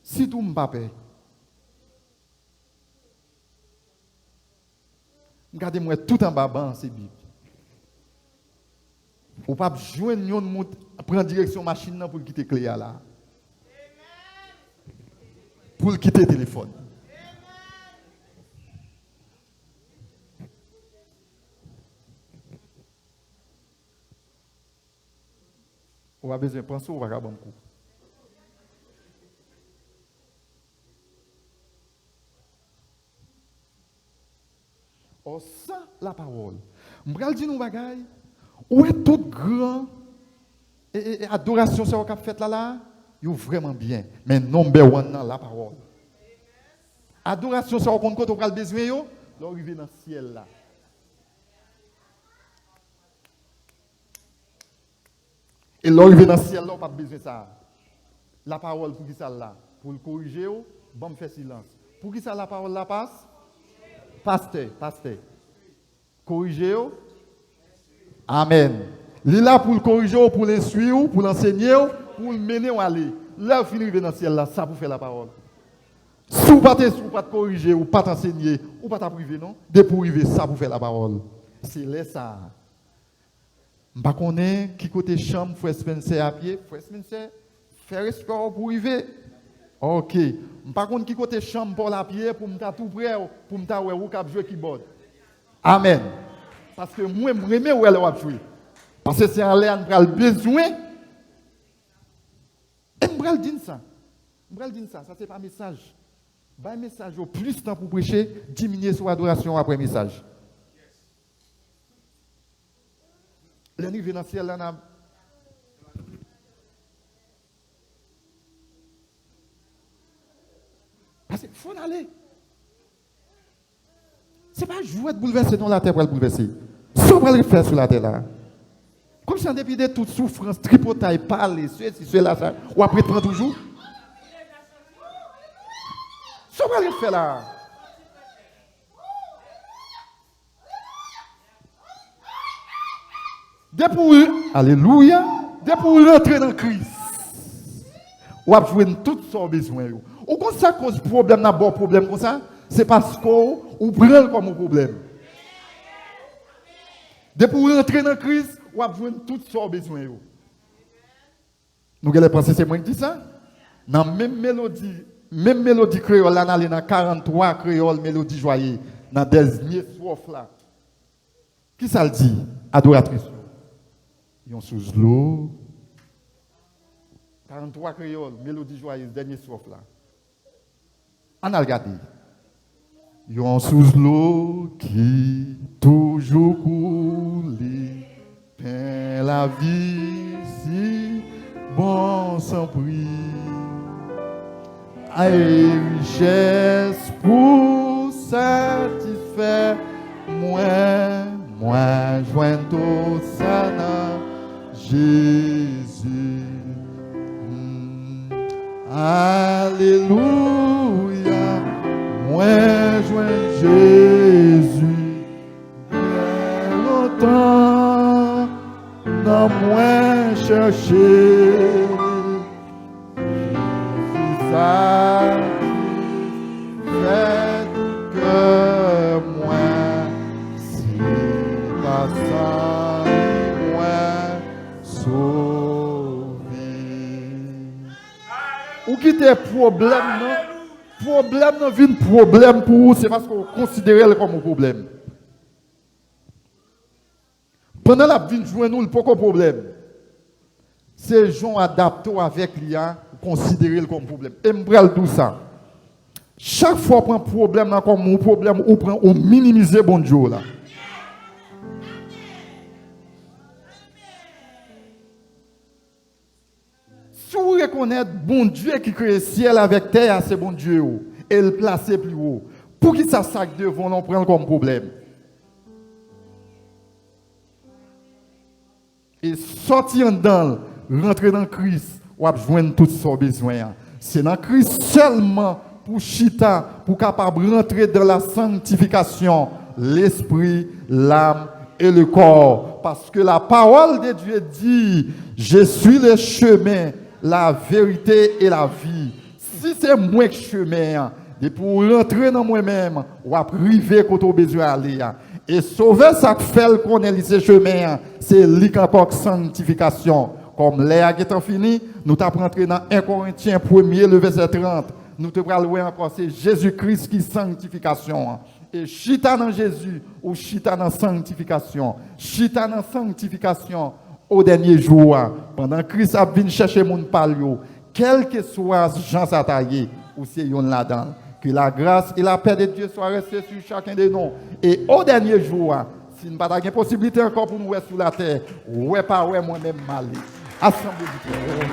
Si tout le monde pape, regardez-moi tout en bas, ban, c'est Bible. Ou pas joindre monde prendre direction machine pour quitter clé là. Pour quitter le téléphone. On a besoin de penser au vagabond. Oh, ça, la parole. Je vais dire nous bagaille. Où est tout grand et adoration ça qu'on fait là, il est vraiment bien. Mais number one dans la parole. Adoration ça qu'on compte on a besoin yo, l'arrivée dans le ciel là. Et l'arrivée dans le ciel là, on n'a pas besoin de ça. La parole pour qui ça là? Pour le corriger, bon, me fait silence. Pour qui ça la parole la passe? Pasteur. Corriger. Amen. Il est là pour le corriger, pour l'instruire, pour l'enseigner, pour le mener à aller. Là, vous finissez dans le ciel là, ça pour faire la parole. Si vous ne pas corriger, ou pas t'enseigner, ou pas t'appriver, non? Dès pour arriver, ça pour faire la parole. C'est là ça. Je ne sais pas qui côté chambre, Frère Spencer à pied. Frère Spencer, faire sport pour arriver. Ok. Je ne sais pas qui côté chambre pour la pied, pour me tout prêt, pour me faire ou cap jouer keyboard. Amen. Parce que moi, je remets où elle va jouer. Parce que c'est en l'air, on a besoin. Et je vais dire ça. Ça c'est pas un message. Un message au plus de temps pour prêcher, diminuer sur adoration après message. L'arrivée dans le ciel, là, parce qu'il faut aller. Ce n'est pas jouer de bouleverser dans la terre pour le bouleverser. Ce qu'on va le faire sur la terre là. Comme si en dépit de toute souffrance, tripotaille, parler, cela, ça, ou après prendre toujours. Ce qu'on va le faire là. Alléluia. Depuis rentrer dans Christ, ou à jouer toutes sortes de besoins. Ou quand ça cause problème, n'a pas problème comme ça, c'est parce qu'on prend comme un problème. Depuis rentrer dans Christ, ou à jouer toutes sortes de besoins. Nous allons penser c'est moi qui dis ça. Dans la même mélodie créole, là, dans 43 créoles, mélodie joyeuse, dans la dernière strophe là. Qui ça le dit? Adoratrice. Ils ont sous l'eau. 43 créoles, mélodie joyeuse, dernier strophe là. On a regardé. Ils ont sous l'eau qui toujours coule, peint la vie si bon sans prix. Et richesse pour satisfaire moi joins ça dans Jésus. Alléluia, moi joins Jésus. Bien longtemps dans moi chercher. Ça fait que moi, si la salle moi sauvé. Ou qui te problème, non? Problème, non, vient problème pour vous, c'est parce qu'on considère le comme un problème. Pendant la vie, jouer nous, pas de problème. C'est gens adaptés avec l'IA, considérer le comme problème. Et je tout ça. Chaque fois qu'on prend un problème comme un problème, on minimise bon Dieu là. Si vous reconnaissez bon Dieu qui crée le ciel avec terre, c'est bon Dieu. Et le placer plus haut. Pour qui ça sac devant, on prend comme problème. Et sortir dedans, rentrer dans Christ, ou joindre tout son besoin. C'est dans Christ seulement pour chita, pour capable rentrer dans la sanctification, l'esprit, l'âme et le corps. Parce que la parole de Dieu dit, je suis le chemin, la vérité et la vie. Si c'est moi qui chemin, et pour rentrer dans moi-même, ou arriver quand on a besoin d'aller. Et sauver ça que fait qu'on est ce chemin, c'est l'icapok sanctification. Comme l'air qui est fini, nous t'apprenons rentrer dans 1 Corinthiens 1er, le verset 30. Nous te parlons encore, c'est Jésus-Christ qui est sanctification. Et chita dans Jésus ou chita dans sanctification. Chita dans sanctification au dernier jour. Pendant que Christ a venu chercher mon palio, quel que soit Jean Sataillé ou c'est yon là-dedans. Que la grâce et la paix de Dieu soient restées sur chacun de nous. Et au dernier jour, si nous n'avons pas de possibilité encore pour nous être sur la terre, ouais pas ouais moi-même mal. Assemblée du cœur.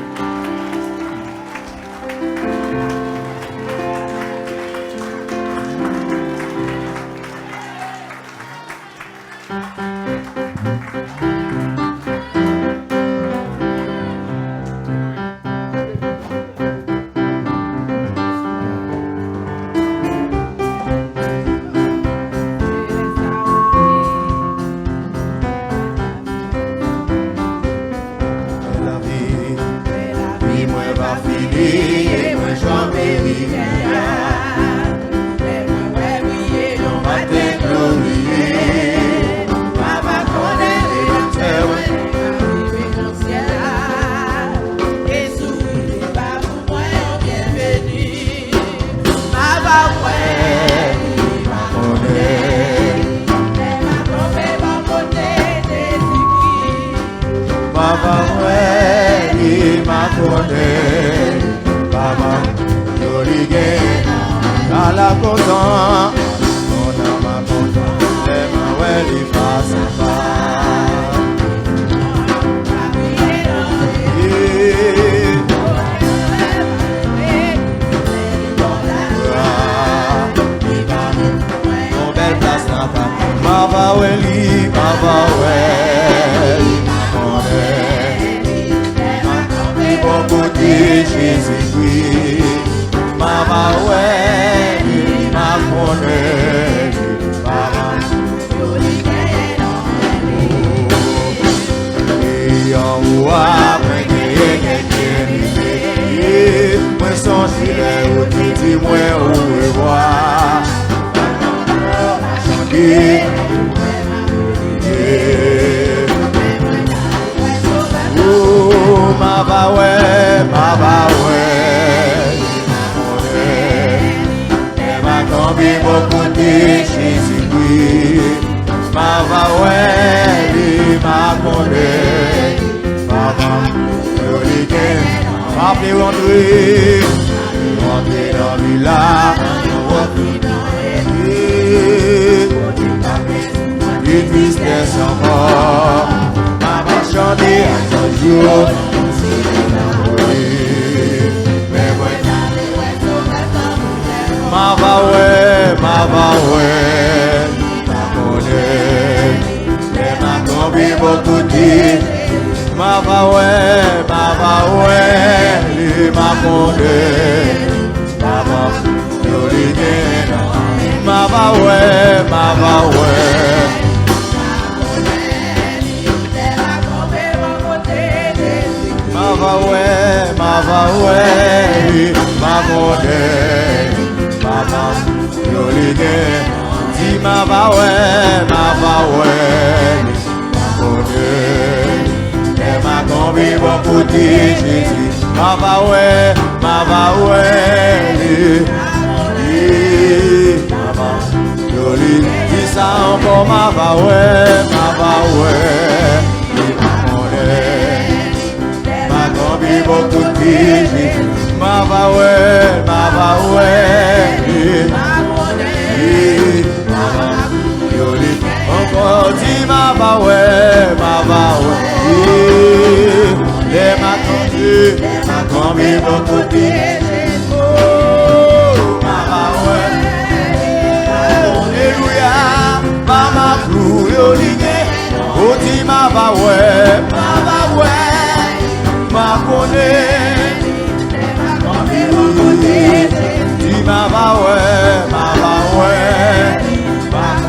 ouais, ma monnaie, papa, yolige, si ma va ouais, ma monnaie, et ma combi va pour Jésus, ma va ouais, yolige, dis ça encore, ma va ouais, ma monnaie. Beaucoup de filles, ma va ouais, encore dit ma va ouais, les ma combi beaucoup de filles, ma va ouais, alléluia, ma clou, yolige, oh dit ma va ouais, ma connaît, dis ma va ouais, ma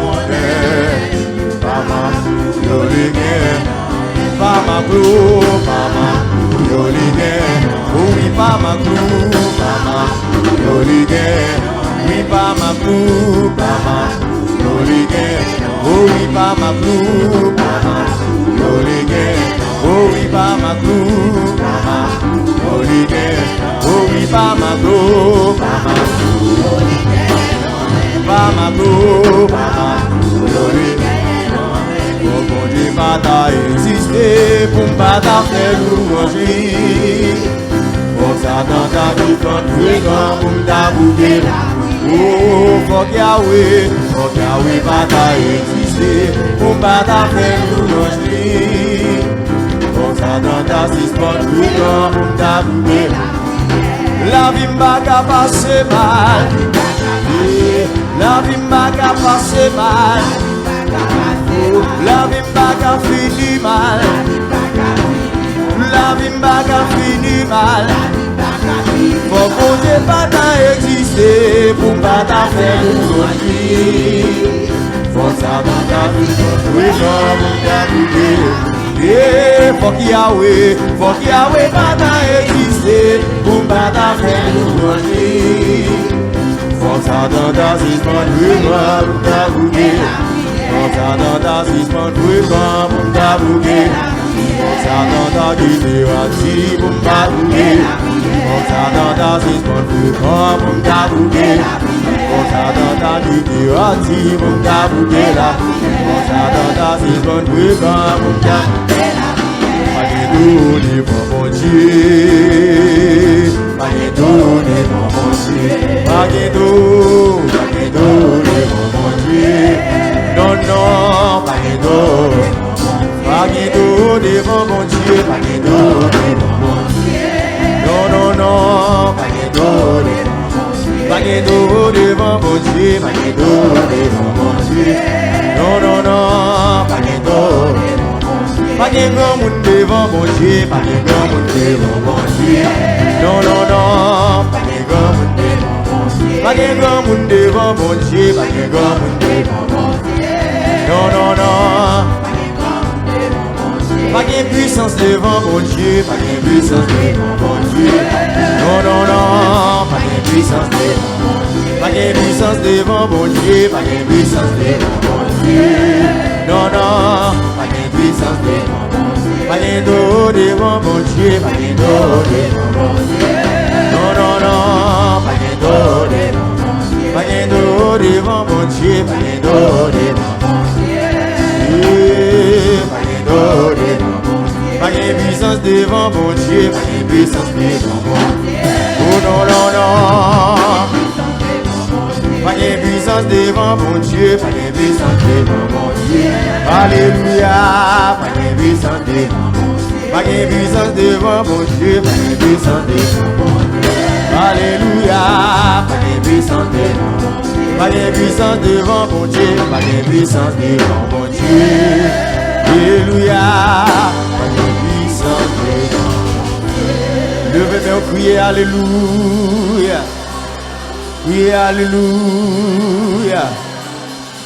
connaît, mama yolige, mama glou, mama yolige, oui mama glou, mama yolige, oui mama glou, mama yolige, oui mama glou, mama yolige. Oh oui, pas ma glou, mama, yolige. Oh oui, pas ma glou, mama, pas ma glou, mama, yolige. Oh bon Dieu, pas t'a existé pour pas t'a faire louanger. Oh ça dans ta vie quand tu es grand pour t'a bouger. Oh fuck Yahweh, pas t'a existé pour pas t'a faire louanger. Dans ta suspend tout temps pour t'avouer. La vie m'a qu'à passer mal. La vie m'a qu'à passer mal. La vie m'a qu'à finir mal. La vie m'a qu'à finir mal. Faut qu'on Dieu pas t'a existé pour pas t'a faire aujourd'hui. Faut ça dans ta vie pour t'avouer. Yeah, fuck Yahweh, pas t'a existé, pour pas t'a faire louanger. Fuck ça dans ta suspend, oui, moi, pour t'avouer. Fuck ça dans ta suspend, oui, moi, pour t'avouer. Fuck ça dans ta guitare, pour t'avouer. Fuck ça dans ta suspend, oui, moi, pour t'avouer. Fuck ça dans ta guitare, pour t'avouer. Fuck ça dans ta suspend, oui, moi, pour t'avouer. Donné pour mon Dieu, pas donné pour mon Dieu, pas donné pour mon Dieu, non non, pas donné pour mon Dieu, pas donné pour mon Dieu, non non non, pas donné pour mon Dieu, pas donné pour mon Dieu, non non non, pas donné. Pas de grand monde devant mon Dieu, pas de grand monde devant mon Dieu. Non, non, non, pas de grand monde devant mon Dieu. Pas de grand monde devant mon Dieu, pas de grand monde devant mon Dieu. Non, non, non, pas de puissance devant mon Dieu, pas de puissance devant mon Dieu. Non, non, non, pas de puissance devant mon Dieu. Pas de puissance devant mon Dieu, pas de puissance devant mon Dieu. Non, non, pas de puissance devant mon Dieu. Pas de dos devant mon Dieu, pas de dos devant mon Dieu. Non, non, non, pas de dos devant mon Dieu. Pas de dos devant mon Dieu, pas de dos devant mon Dieu. Pas de dos devant mon Dieu. Pas de puissance devant mon Dieu, pas de puissance devant mon Dieu. Oh non, non, non. Pas de puissance devant mon Dieu, pas de puissance devant mon Dieu. Alléluia, pas de puissance devant mon Dieu. Pas de puissance devant mon Dieu, pas de puissance devant mon Dieu. Alléluia, pas de puissance devant mon Dieu. Pas de puissance devant mon Dieu, pas de puissance devant mon Dieu. Alléluia, pas de puissance devant mon Dieu. Levez-moi, criez Alléluia. Oui, alléluia.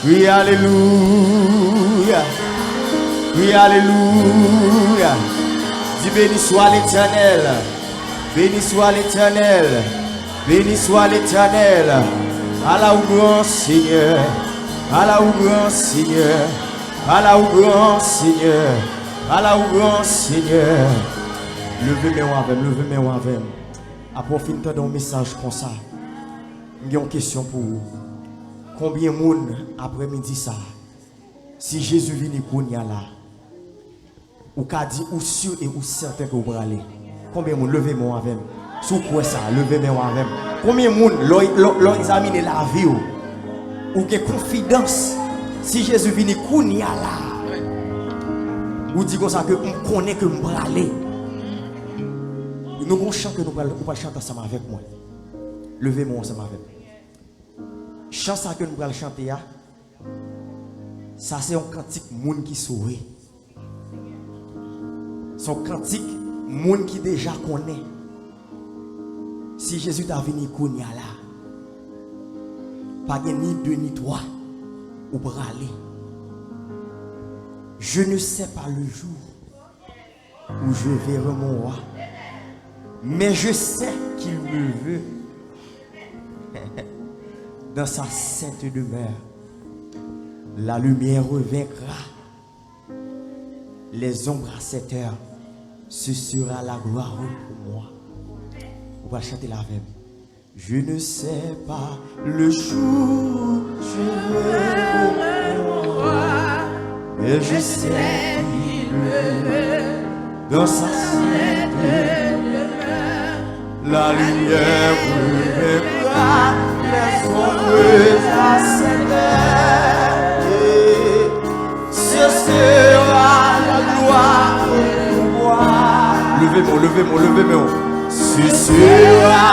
Oui, alléluia. Oui, alléluia. Dis béni soit l'Éternel. Béni soit l'Éternel. Béni soit l'Éternel. Allah ou grand Seigneur. Allah ou grand Seigneur. Allah ou grand Seigneur. Allah ou grand Seigneur. Levez-moi avec, levez-moi avec. À profiter d'un message comme ça. J'ai une question pour vous. Combien de monde après-midi ça? Si Jésus vient pour nous là, ou qu'a dit ou sûr et ou certain que vous allez aller. Combien de monde levez-moi avec? Sous quoi ça? Levez-moi avec. Combien de monde l'ont examiné la vie ou qui confidence si Jésus vient pour nous là? Ou dit comme ça que on connaît que nous allons aller. Nous allons chanter que nous allons chanter ensemble avec moi. Levez-moi ensemble avec moi. Chant ça que nous allons chanter, ça c'est un cantique monde qui sauvé. Son cantique monde qui déjà connaît. Si Jésus t'a venu kounya là, pas ni deux ni trois, ou pour aller. Je ne sais pas le jour où je verrai mon roi, mais je sais qu'il me veut. Dans sa sainte demeure, la lumière revaincra. Les ombres à cette heure, ce sera la gloire pour moi. On va chanter la même. Je ne sais pas le jour, je verrai mon roi, mais je sais qu'il me veut. Dans sa sainte demeure, la lumière revaincra. Les ombres à cette heure, ce sera la gloire pour moi. Levez-moi, levez-moi, levez-moi. Ce sera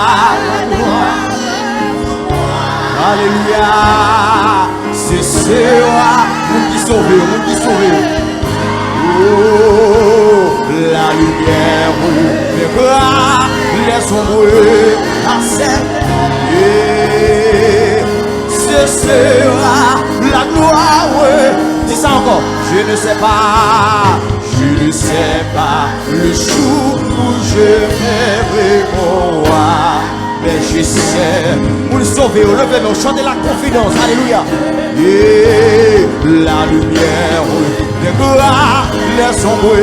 la gloire pour moi. Alléluia. Ce sera mon qui sauvé, mon qui sauvé. Oh, la lumière revêtra les ombres à cette heure. Ce sera la gloire. Dis ça encore. Je ne sais pas le jour où je verrai mon roi, mais je sais pour le sauver. Levez-nous, chantez la confidence. Alléluia. Et la lumière revêtra les ombres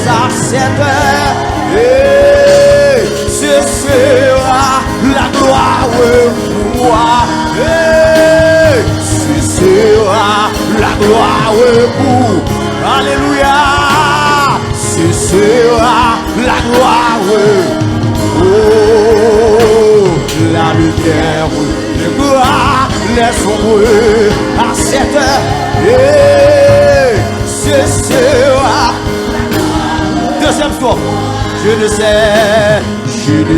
à cette heure. Et ce sera la gloire pour moi. Et ce sera la gloire pour. Alléluia. Ce sera la gloire. Oh, la lumière revêtra les ombres à cette heure. Et ce sera la gloire. Deuxième fois. Je ne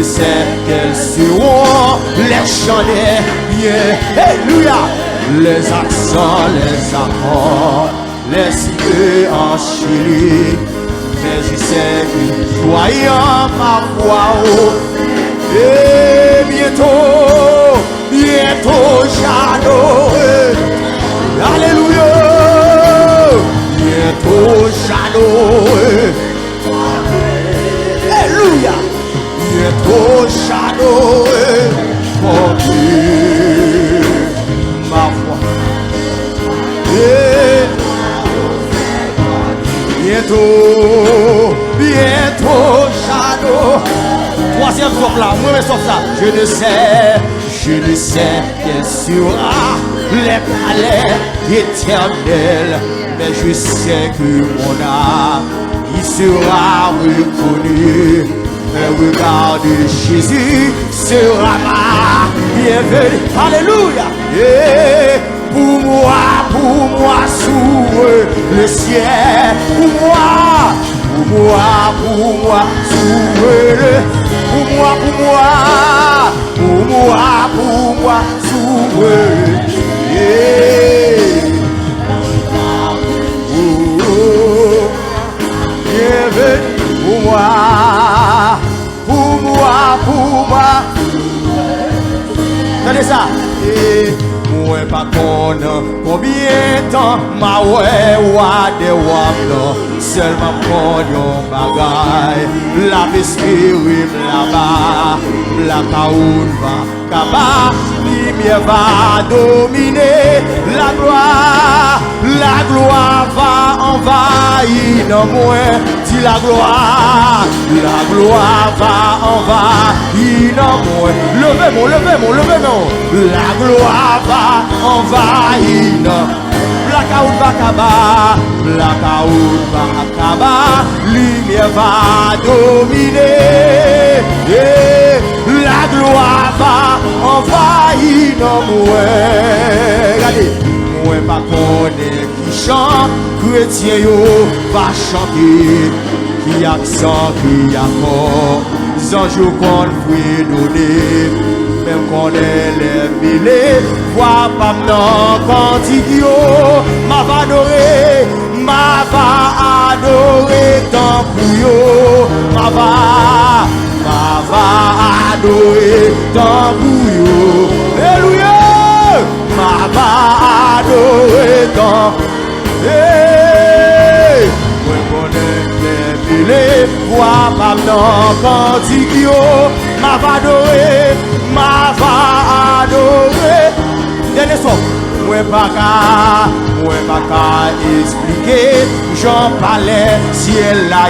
sais quels seront les chants des biens. Alléluia. Les accents, les accords, les idées enchaînées. Mais je sais que voyant ma voix, et bientôt j'adore. Alléluia. Bientôt j'adore. Alléluia. Bientôt j'adore. Mon Dieu, ma foi. Bientôt j'adore. Troisième sauf là, moi sauf ça. Je ne sais quel sera les palais éternels, mais je sais que mon âme il sera reconnu. Et regarde, Jésus sera ma bienvenue. Alléluia. Et pour moi, sous le ciel. Pour moi, sous le. Pour moi, sous le. Bienvenue pour moi. Attendez ça. Moi pas connais combien de temps ma ouais wa de wam seulement pour yon bagay la esprit là-bas la kaoun va kaba lumière va dominer la gloire va envahir dans moi dis la gloire va envahir dans moi levez-moi la gloire va envahir dans blackout va acabar, lumière va dominer, la gloire va envahir nos mouets. Regardez, moi pas connaître qui chante, chrétien yo va chanter, qui accent, qui accord, anges qu'on peut donner. Même qu'on est les mille, vois pas non cantique yo, m'a va adorer tant pour yo, m'a va adorer tant pour yo, alléluia, m'a va adorer tant, moi qu'on est les mille, vois pas non cantique yo, m'a va adorer dernier son moi pas qu'à expliquer j'en parlais ciel là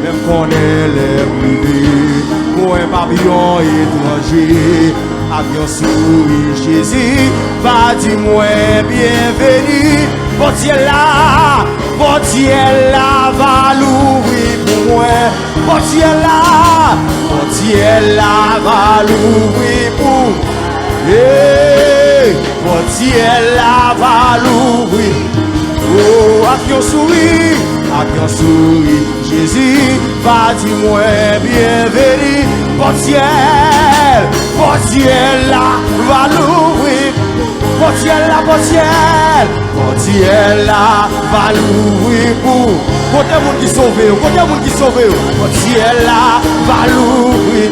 même qu'on est les privés moi papillon étranger avion souris Jésus va dire moi bienvenue portier là va l'ouvrir pour moi portier là va l'ouvrir pour portier là va l'ouvrir oh avion souris Jésus va dire moi bienvenue portier là va l'ouvrir portier là va l'ouvrir pour côté monde qui sauve portier là va l'ouvrir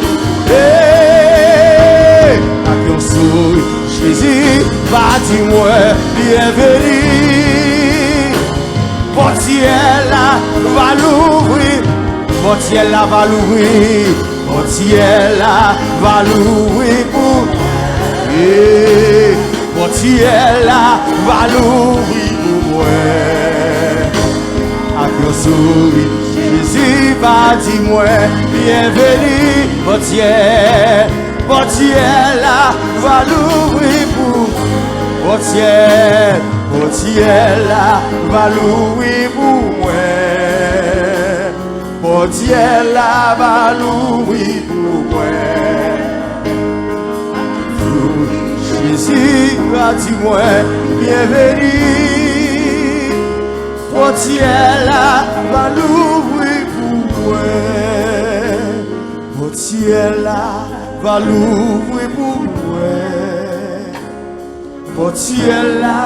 avion souris Jésus va dire moi bienvenue portier là va l'ouvrir portier là va l'ouvrir pour portier là va l'ouvrir pour moi avion souris Jésus va dire moi bienvenue portier là va l'ouvrir pour portier là va l'ouvrir pour moi portier là va l'ouvrir pour moi Jésus va dire moi bienvenue portier là va l'ouvrir pour moi portier là va l'ouvrir pour moi portier là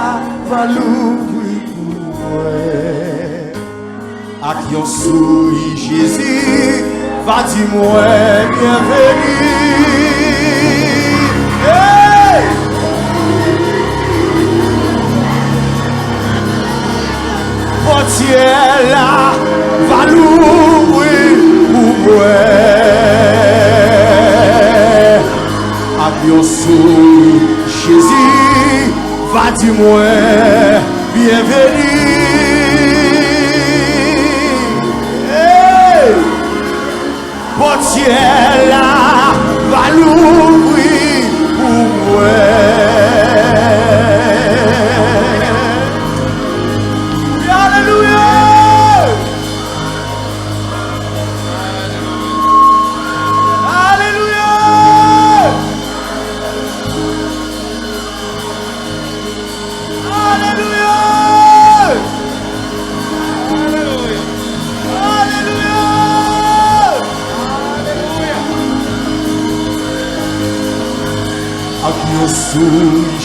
va l'ouvrir pour moi à qui on sourit Jésus va dire moi bienvenue hey! Portier là va l'ouvrir pour moi avion souris Jésus va dire moi bienvenue hey! Portier là va l'ouvrir pour moi alléluia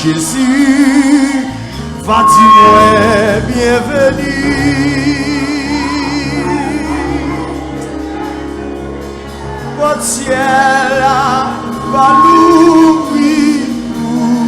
Jésus va dire bienvenue portier là va l'ouvrir pour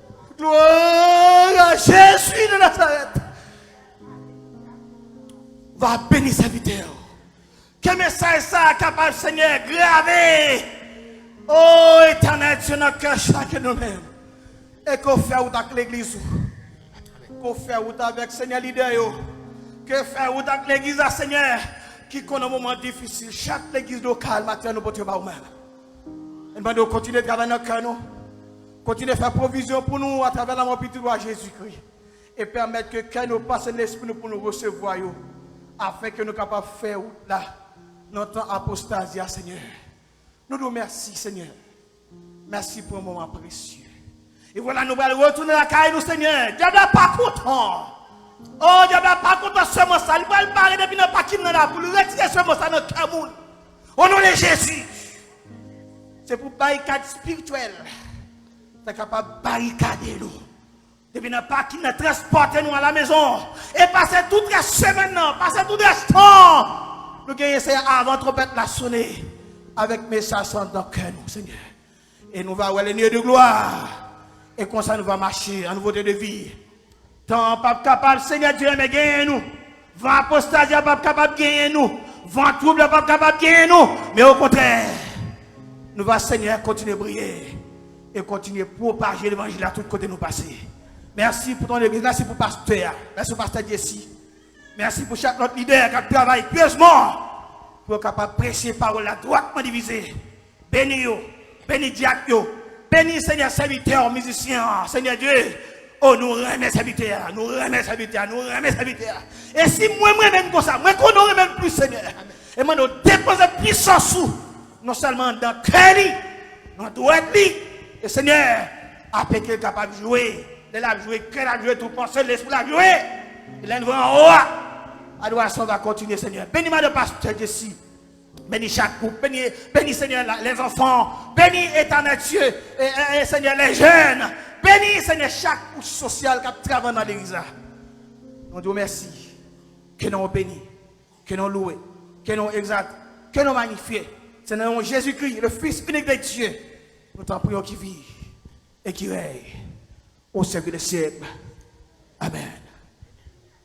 va bénir serviteur. Que message ça capable, Seigneur, gravé. Oh, éternel Dieu, notre cœur, chacun de nous-mêmes. Et qu'on fait route avec l'église. Qu'on fait route avec Seigneur leader. Que fait route avec l'église, Seigneur, qui connaît un moment difficile. Chaque église locale, maintenant, nous portons pas nous-mêmes. Et nous continuons de travailler dans notre cœur, nous. Continuer à faire provision pour nous à travers la mort de Jésus-Christ. Et permettre que quand nous passons l'esprit pour nous recevoir, afin que nous soyons capables de faire là, notre apostasie, Seigneur. Nous nous remercions, Seigneur. Merci pour un moment précieux. Et voilà, nous allons retourner à la caille, nous, Seigneur. Dieu n'est pas content. Oh, Dieu n'est pas content ce moment. Il va le parler depuis notre paquet pour le retirer ce moment dans notre cœur. Au nom de Jésus. C'est pour barricade spirituelle. C'est capable de barricader nous. Depuis notre paquet, nous transporter nous à la maison. Et passer toute la semaine, passer tout le temps. Nous gagnons avant trompette la sonner. Avec message dans le cœur, Seigneur. Et nous allons aller de gloire. Et comme ça, nous allons marcher en nouveauté de vie. Tant pas capable, Seigneur Dieu, mais gagne nous. Vent apostasie, pas capable de gagner nous. Vent trouble, pas capable de gagner nous. Mais au contraire, nous allons, Seigneur, continuer à briller. Et continuer à propager l'évangile à tous côtés nous passer. Merci pour ton église. Merci pour le pasteur. Merci pour le pasteur Jesse. Merci pour chaque autre leader qui travaille pieusement. Pour être capable de prêcher parole à droitement divisée. Bénis yo, bénis diacre yo, bénis Seigneur serviteur, musicien, Seigneur Dieu. Oh, nous remercions serviteurs, nous remercions serviteurs, nous remercions serviteurs. Et si moi-même comme ça, moi qu'on aurait même plus Seigneur. Et moi nous déposer puissance sous, non seulement dans le cœur, dans le droit et Seigneur, après qu'il est capable de jouer, de la jouer, qu'elle a joué tout penser, l'esprit a joué. Il est en haut. Adoration va continuer, Seigneur. Bénis ma de pasteur Jesse. Bénis chaque groupe. Bénis, Seigneur, les enfants. Bénis, éternel Dieu, et Seigneur, les jeunes. Bénis, Seigneur, chaque couche sociale qui travaille dans l'église. Nous te remercions. Que nous bénis. Que nous louons. Que nous exaltons. Que nous magnifions. C'est dans le nom de Jésus-Christ, le Fils unique de Dieu. Nous t'en prions qui vit et qui règne au siècle des siècles. Amen.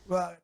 Voilà.